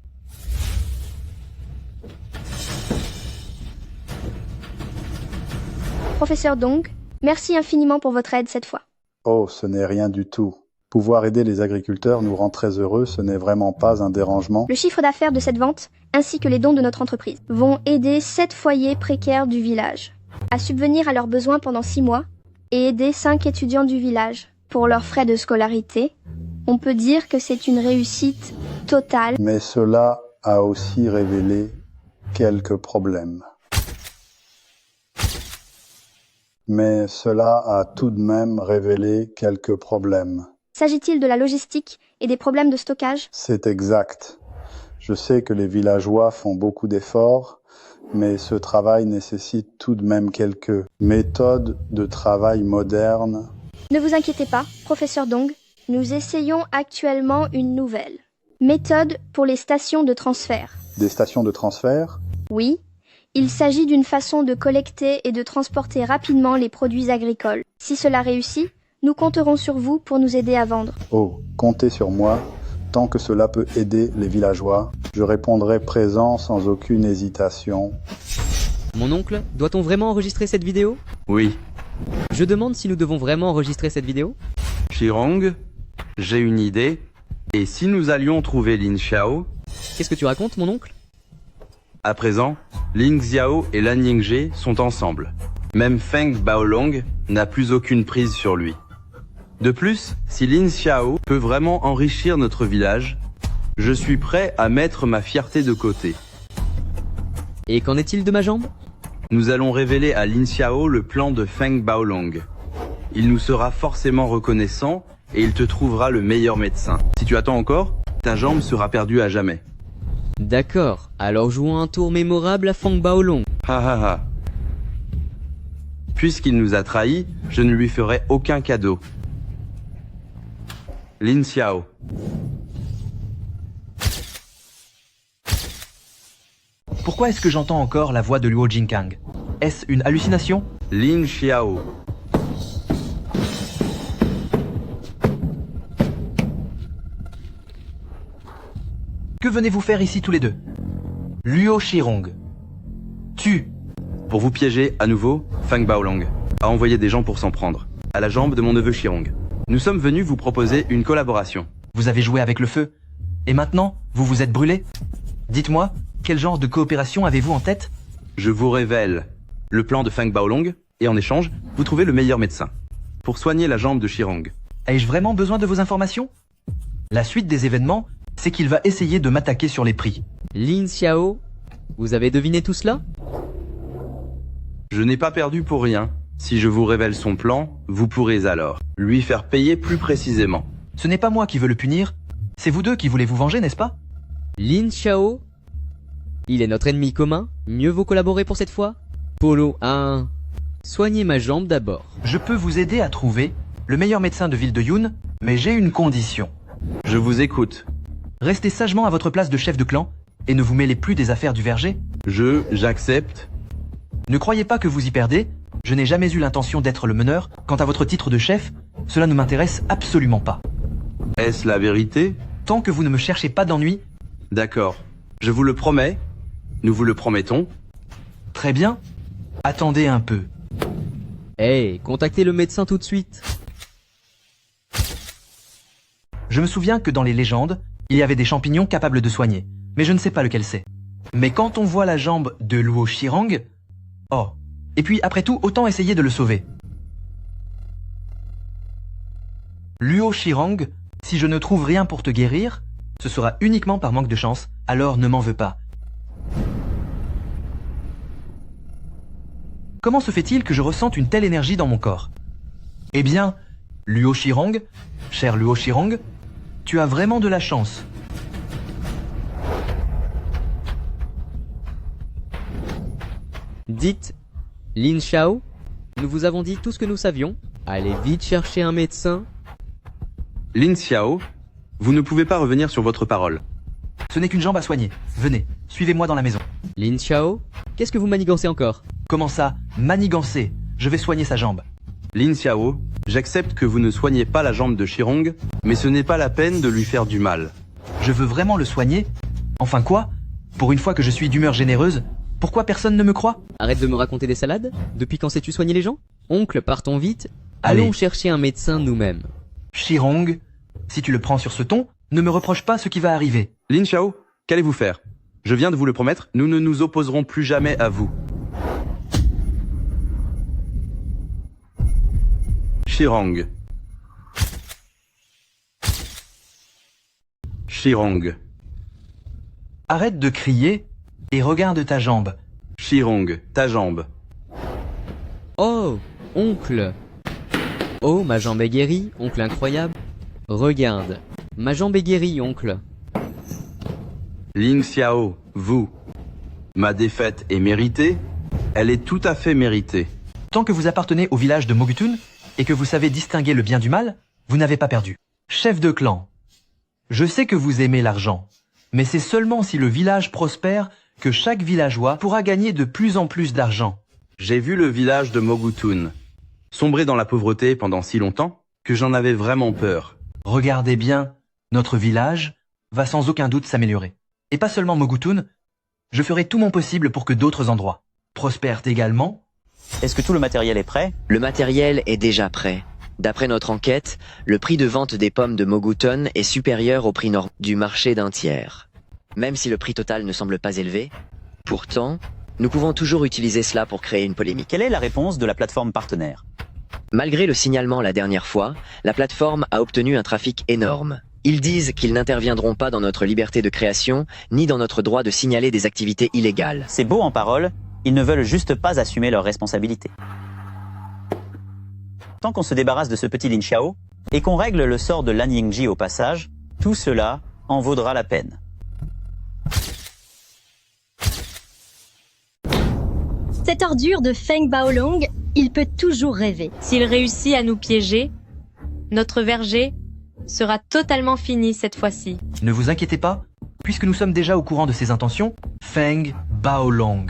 Professeur Dong, merci infiniment pour votre aide cette fois. Oh, ce n'est rien du tout. Pouvoir aider les agriculteurs nous rend très heureux, ce n'est vraiment pas un dérangement. Le chiffre d'affaires de cette vente, ainsi que les dons de notre entreprise, vont aider 7 foyers précaires du village à subvenir à leurs besoins pendant 6 mois et aider 5 étudiants du village pour leurs frais de scolarité. On peut dire que c'est une réussite totale. Mais cela a aussi révélé quelques problèmes. Mais cela a tout de même révélé quelques problèmes. S'agit-il de la logistique et des problèmes de stockage? C'est exact. Je sais que les villageois font beaucoup d'efforts, mais ce travail nécessite tout de même quelques méthodes de travail modernes. Ne vous inquiétez pas, professeur Dong, nous essayons actuellement une nouvelle méthode pour les stations de transfert. Des stations de transfert? Oui, il s'agit d'une façon de collecter et de transporter rapidement les produits agricoles. Si cela réussit, nous compterons sur vous pour nous aider à vendre. Oh, comptez sur moi. Tant que cela peut aider les villageois, je répondrai présent sans aucune hésitation. Mon oncle, doit-on vraiment enregistrer cette vidéo? Oui. Je demande si nous devons vraiment enregistrer cette vidéo. Shirong, j'ai une idée. Et si nous allions trouver Lin Xiao? Qu'est-ce que tu racontes, mon oncle? À présent, Lin Xiao et Lan Yingzhe sont ensemble. Même Feng Baolong n'a plus aucune prise sur lui. De plus, si Lin Xiao peut vraiment enrichir notre village, je suis prêt à mettre ma fierté de côté. Et qu'en est-il de ma jambe? Nous allons révéler à Lin Xiao le plan de Feng Baolong. Il nous sera forcément reconnaissant et il te trouvera le meilleur médecin. Si tu attends encore, ta jambe sera perdue à jamais. D'accord, alors jouons un tour mémorable à Feng Baolong. Ha ha ha. Puisqu'il nous a trahis, je ne lui ferai aucun cadeau. Lin Xiao. Pourquoi est-ce que j'entends encore la voix de Luo Jingkang? Est-ce une hallucination? Lin Xiao. Que venez-vous faire ici tous les deux? Luo Shirong. Tu. Pour vous piéger, à nouveau, Feng Baolong a envoyé des gens pour s'en prendre, à la jambe de mon neveu Shirong. Nous sommes venus vous proposer une collaboration. Vous avez joué avec le feu. Et maintenant, vous vous êtes brûlé? Dites-moi, quel genre de coopération avez-vous en tête? Je vous révèle le plan de Feng Baolong, et en échange, vous trouvez le meilleur médecin pour soigner la jambe de Shirong. Ai-je vraiment besoin de vos informations? La suite des événements, c'est qu'il va essayer de m'attaquer sur les prix. Lin Xiao, vous avez deviné tout cela? Je n'ai pas perdu pour rien. Si je vous révèle son plan, vous pourrez alors lui faire payer plus précisément. Ce n'est pas moi qui veux le punir, c'est vous deux qui voulez vous venger, n'est-ce pas? Lin Xiao, il est notre ennemi commun, mieux vaut collaborer pour cette fois. Polo 1, soignez ma jambe d'abord. Je peux vous aider à trouver le meilleur médecin de ville de Yun, mais j'ai une condition. Je vous écoute. Restez sagement à votre place de chef de clan et ne vous mêlez plus des affaires du verger. J'accepte. Ne croyez pas que vous y perdez. Je n'ai jamais eu l'intention d'être le meneur. Quant à votre titre de chef, cela ne m'intéresse absolument pas. Est-ce la vérité? Tant que vous ne me cherchez pas d'ennui. D'accord. Je vous le promets. Nous vous le promettons. Très bien. Attendez un peu. Hey, contactez le médecin tout de suite. Je me souviens que dans les légendes, il y avait des champignons capables de soigner, mais je ne sais pas lequel c'est. Mais quand on voit la jambe de Luo Shirong... Oh. Et puis, après tout, autant essayer de le sauver. Luo Shirong, si je ne trouve rien pour te guérir, ce sera uniquement par manque de chance, alors ne m'en veux pas. Comment se fait-il que je ressente une telle énergie dans mon corps? Eh bien, Luo Shirong, cher Luo Shirong, tu as vraiment de la chance. Dites, Lin Xiao, nous vous avons dit tout ce que nous savions. Allez vite chercher un médecin. Lin Xiao, vous ne pouvez pas revenir sur votre parole. Ce n'est qu'une jambe à soigner. Venez, suivez-moi dans la maison. Lin Xiao, qu'est-ce que vous manigancez encore? Comment ça, manigancer? Je vais soigner sa jambe. Lin Xiao, J'accepte que vous ne soignez pas la jambe de Shirong, mais ce n'est pas la peine de lui faire du mal. Je veux vraiment le soigner? Enfin quoi? Pour une fois que je suis d'humeur généreuse, pourquoi personne ne me croit? Arrête de me raconter des salades. Depuis quand sais-tu soigner les gens? Oncle, partons vite. Allez. Allons chercher un médecin nous-mêmes. Shirong, si tu le prends sur ce ton, ne me reproche pas ce qui va arriver. Lin Xiao, qu'allez-vous faire? Je viens de vous le promettre, nous ne nous opposerons plus jamais à vous. Shirong. Shirong. Arrête de crier et regarde ta jambe. Shirong, ta jambe. Oh, oncle. Oh, ma jambe est guérie, oncle incroyable. Regarde, ma jambe est guérie, oncle. Lin Xiao, vous. Ma défaite est méritée, elle est tout à fait méritée. Tant que vous appartenez au village de Mogutun et que vous savez distinguer le bien du mal, vous n'avez pas perdu. Chef de clan, je sais que vous aimez l'argent, mais c'est seulement si le village prospère que chaque villageois pourra gagner de plus en plus d'argent. J'ai vu le village de Mogutun sombrer dans la pauvreté pendant si longtemps que j'en avais vraiment peur. Regardez bien, notre village va sans aucun doute s'améliorer. Et pas seulement Mogutun, je ferai tout mon possible pour que d'autres endroits prospèrent également. Est-ce que tout le matériel est prêt? Le matériel est déjà prêt. D'après notre enquête, le prix de vente des pommes de Mogutun est supérieur au prix normal du marché d'un tiers. Même si le prix total ne semble pas élevé, pourtant, nous pouvons toujours utiliser cela pour créer une polémique. Quelle est la réponse de la plateforme partenaire? Malgré le signalement la dernière fois, la plateforme a obtenu un trafic énorme. Ils disent qu'ils n'interviendront pas dans notre liberté de création, ni dans notre droit de signaler des activités illégales. C'est beau en parole, ils ne veulent juste pas assumer leurs responsabilités. Tant qu'on se débarrasse de ce petit Lin Xiao, et qu'on règle le sort de Lan Yingji au passage, tout cela en vaudra la peine. Cette ordure de Feng Baolong, il peut toujours rêver. S'il réussit à nous piéger, notre verger sera totalement fini cette fois-ci. Ne vous inquiétez pas, puisque nous sommes déjà au courant de ses intentions, Feng Baolong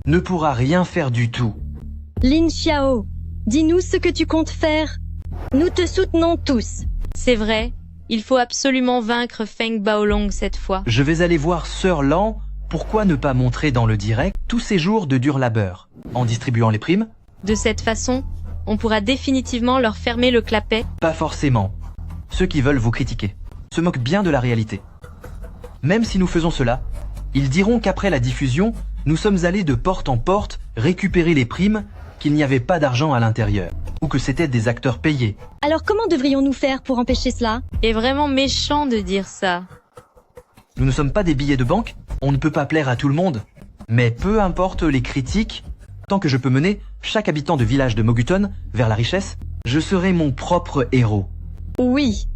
ne pourra rien faire du tout. Lin Xiao, dis-nous ce que tu comptes faire. Nous te soutenons tous. C'est vrai, il faut absolument vaincre Feng Baolong cette fois. Je vais aller voir Sir Lan. Pourquoi ne pas montrer dans le direct tous ces jours de dur labeur, en distribuant les primes? De cette façon, on pourra définitivement leur fermer le clapet. Pas forcément. Ceux qui veulent vous critiquer se moquent bien de la réalité. Même si nous faisons cela, ils diront qu'après la diffusion, nous sommes allés de porte en porte récupérer les primes, qu'il n'y avait pas d'argent à l'intérieur, ou que c'était des acteurs payés. Alors comment devrions-nous faire pour empêcher cela? C'est vraiment méchant de dire ça. Nous ne sommes pas des billets de banque, on ne peut pas plaire à tout le monde. Mais peu importe les critiques, tant que je peux mener chaque habitant de village de Mogutun vers la richesse, je serai mon propre héros. Oui.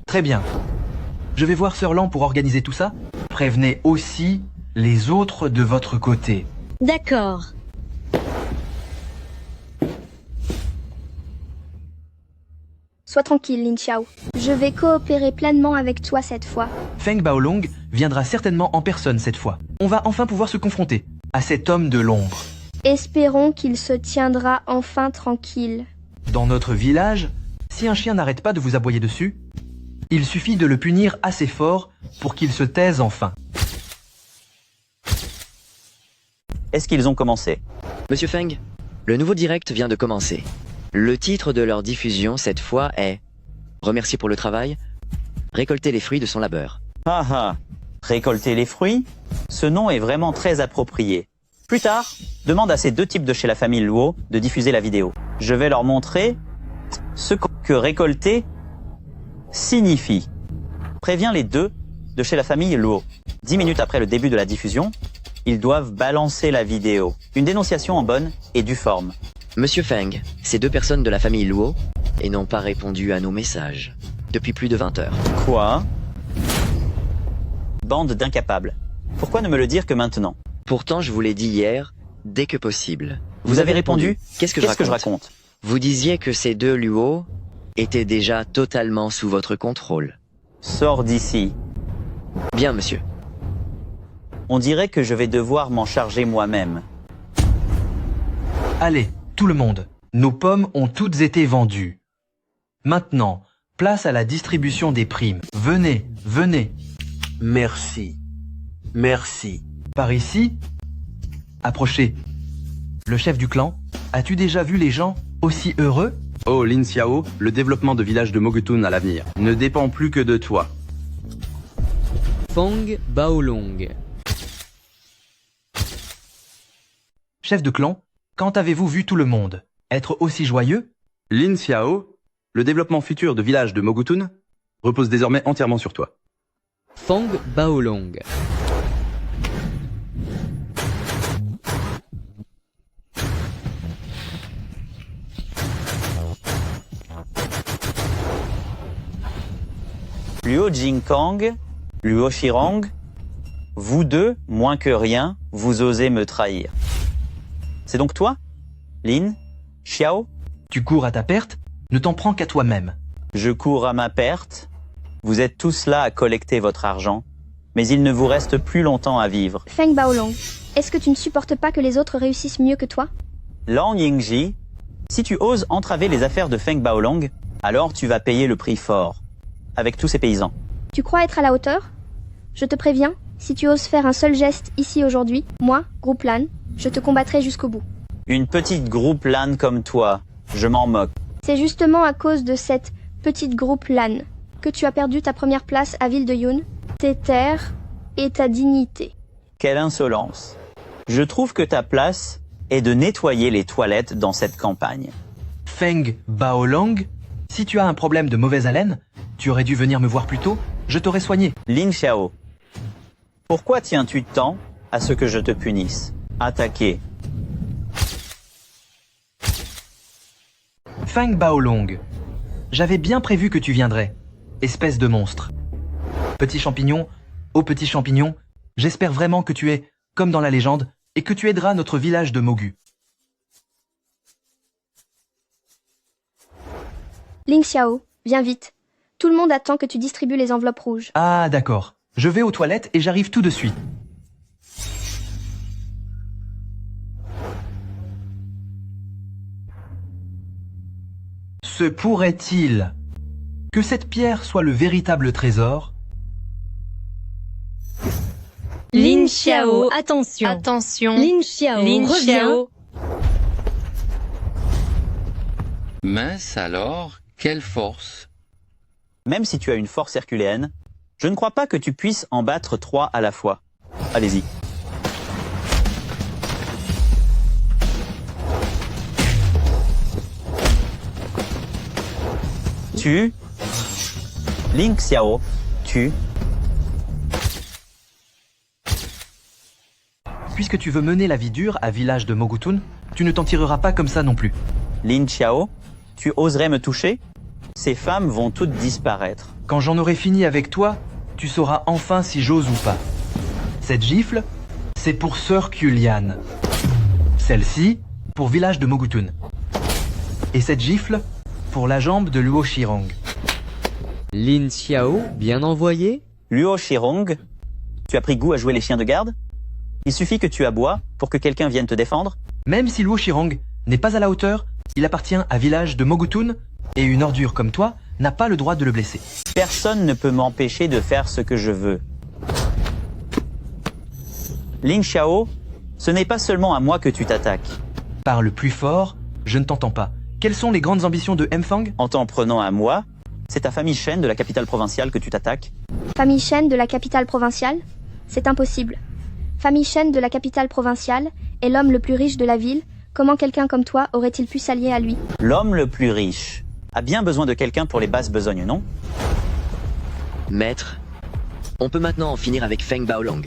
Très bien. Je vais voir Sir Lan pour organiser tout ça. Prévenez aussi les autres de votre côté. D'accord. Sois tranquille, Lin Xiao. Je vais coopérer pleinement avec toi cette fois. Feng Baolong viendra certainement en personne cette fois. On va enfin pouvoir se confronter à cet homme de l'ombre. Espérons qu'il se tiendra enfin tranquille. Dans notre village, si un chien n'arrête pas de vous aboyer dessus, il suffit de le punir assez fort pour qu'il se taise enfin. Est-ce qu'ils ont commencé? Monsieur Feng, le nouveau direct vient de commencer. Le titre de leur diffusion cette fois est « Remercier pour le travail, récolter les fruits de son labeur ». Ah ah, récolter les fruits? Ce nom est vraiment très approprié. Plus tard, demande à ces deux types de chez la famille Luo de diffuser la vidéo. Je vais leur montrer ce que récolter signifie. Préviens les deux de chez la famille Luo. 10 minutes après le début de la diffusion, ils doivent balancer la vidéo. Une dénonciation en bonne et due forme. Monsieur Feng, ces deux personnes de la famille Luo et n'ont pas répondu à nos messages depuis plus de 20 heures. Quoi? Bande d'incapables. Pourquoi ne me le dire que maintenant? Pourtant, je vous l'ai dit hier, dès que possible. Vous avez répondu? Qu'est-ce que je raconte? Vous disiez que ces deux Luo étaient déjà totalement sous votre contrôle. Sors d'ici. Bien, monsieur. On dirait que je vais devoir m'en charger moi-même. Allez, tout le monde, Nos pommes ont toutes été vendues. Maintenant, place à la distribution des primes. Venez, venez. Merci. Merci. Par ici. Approchez. Le chef du clan, as-tu déjà vu les gens aussi heureux? Oh Lin Xiao, le développement de village de Mogutun à l'avenir ne dépend plus que de toi. Fang Baolong. Chef de clan, quand avez-vous vu tout le monde être aussi joyeux? Lin Xiao, le développement futur de village de Mogutun repose désormais entièrement sur toi. Fang Baolong. Luo Jingkang, Luo Shirong, vous deux, moins que rien, vous osez me trahir. C'est donc toi, Lin Xiao? Tu cours à ta perte? Ne t'en prends qu'à toi-même. Je cours à ma perte. Vous êtes tous là à collecter votre argent, mais il ne vous reste plus longtemps à vivre. Feng Baolong, est-ce que tu ne supportes pas que les autres réussissent mieux que toi? Lang Yingji, si tu oses entraver les affaires de Feng Baolong, alors tu vas payer le prix fort, avec tous ces paysans. Tu crois être à la hauteur? Je te préviens, si tu oses faire un seul geste ici aujourd'hui, moi, groupe LAN, je te combattrai jusqu'au bout. Une petite groupe LAN comme toi, je m'en moque. C'est justement à cause de cette petite groupe LAN que tu as perdu ta première place à Ville de Yun, tes terres et ta dignité. Quelle insolence. Je trouve que ta place est de nettoyer les toilettes dans cette campagne. Feng Baolong, si tu as un problème de mauvaise haleine, tu aurais dû venir me voir plus tôt, je t'aurais soigné. Lin Xiao, pourquoi tiens-tu tant à ce que je te punisse? Attaquer. Feng Baolong, j'avais bien prévu que tu viendrais, espèce de monstre. Petit champignon, ô petit champignon, j'espère vraiment que tu es, comme dans la légende, et que tu aideras notre village de Mogu. Lin Xiao, viens vite. Tout le monde attend que tu distribues les enveloppes rouges. Ah, d'accord. Je vais aux toilettes et j'arrive tout de suite. Se pourrait-il que cette pierre soit le véritable trésor? Lin Xiao, attention. attention. Lin Xiao, Lin reviens. Xiao. Mince alors, quelle force! Même si tu as une force herculéenne, je ne crois pas que tu puisses en battre 3 à la fois. Allez-y. Tu, Lin Xiao, tu. Puisque tu veux mener la vie dure à village de Mogutun, tu ne t'en tireras pas comme ça non plus. Lin Xiao, tu oserais me toucher? Ces femmes vont toutes disparaître. Quand j'en aurai fini avec toi, tu sauras enfin si j'ose ou pas. Cette gifle, c'est pour Sœur Kulian. Celle-ci, pour village de Mogutun. Et cette gifle, pour la jambe de Luo Shirong. Lin Xiao, bien envoyé? Luo Shirong, tu as pris goût à jouer les chiens de garde? Il suffit que tu aboies pour que quelqu'un vienne te défendre? Même si Luo Shirong n'est pas à la hauteur, il appartient à village de Mogutun, et une ordure comme toi n'a pas le droit de le blesser. Personne ne peut m'empêcher de faire ce que je veux. Lin Xiao, ce n'est pas seulement à moi que tu t'attaques. Parle plus fort, je ne t'entends pas. Quelles sont les grandes ambitions de Mfang? En t'en prenant à moi, c'est ta famille Shen de la capitale provinciale que tu t'attaques. Famille Shen de la capitale provinciale? C'est impossible. Famille Shen de la capitale provinciale est l'homme le plus riche de la ville. Comment quelqu'un comme toi aurait-il pu s'allier à lui? L'homme le plus riche a bien besoin de quelqu'un pour les basses besognes, non? Maître, on peut maintenant en finir avec Feng Baolong.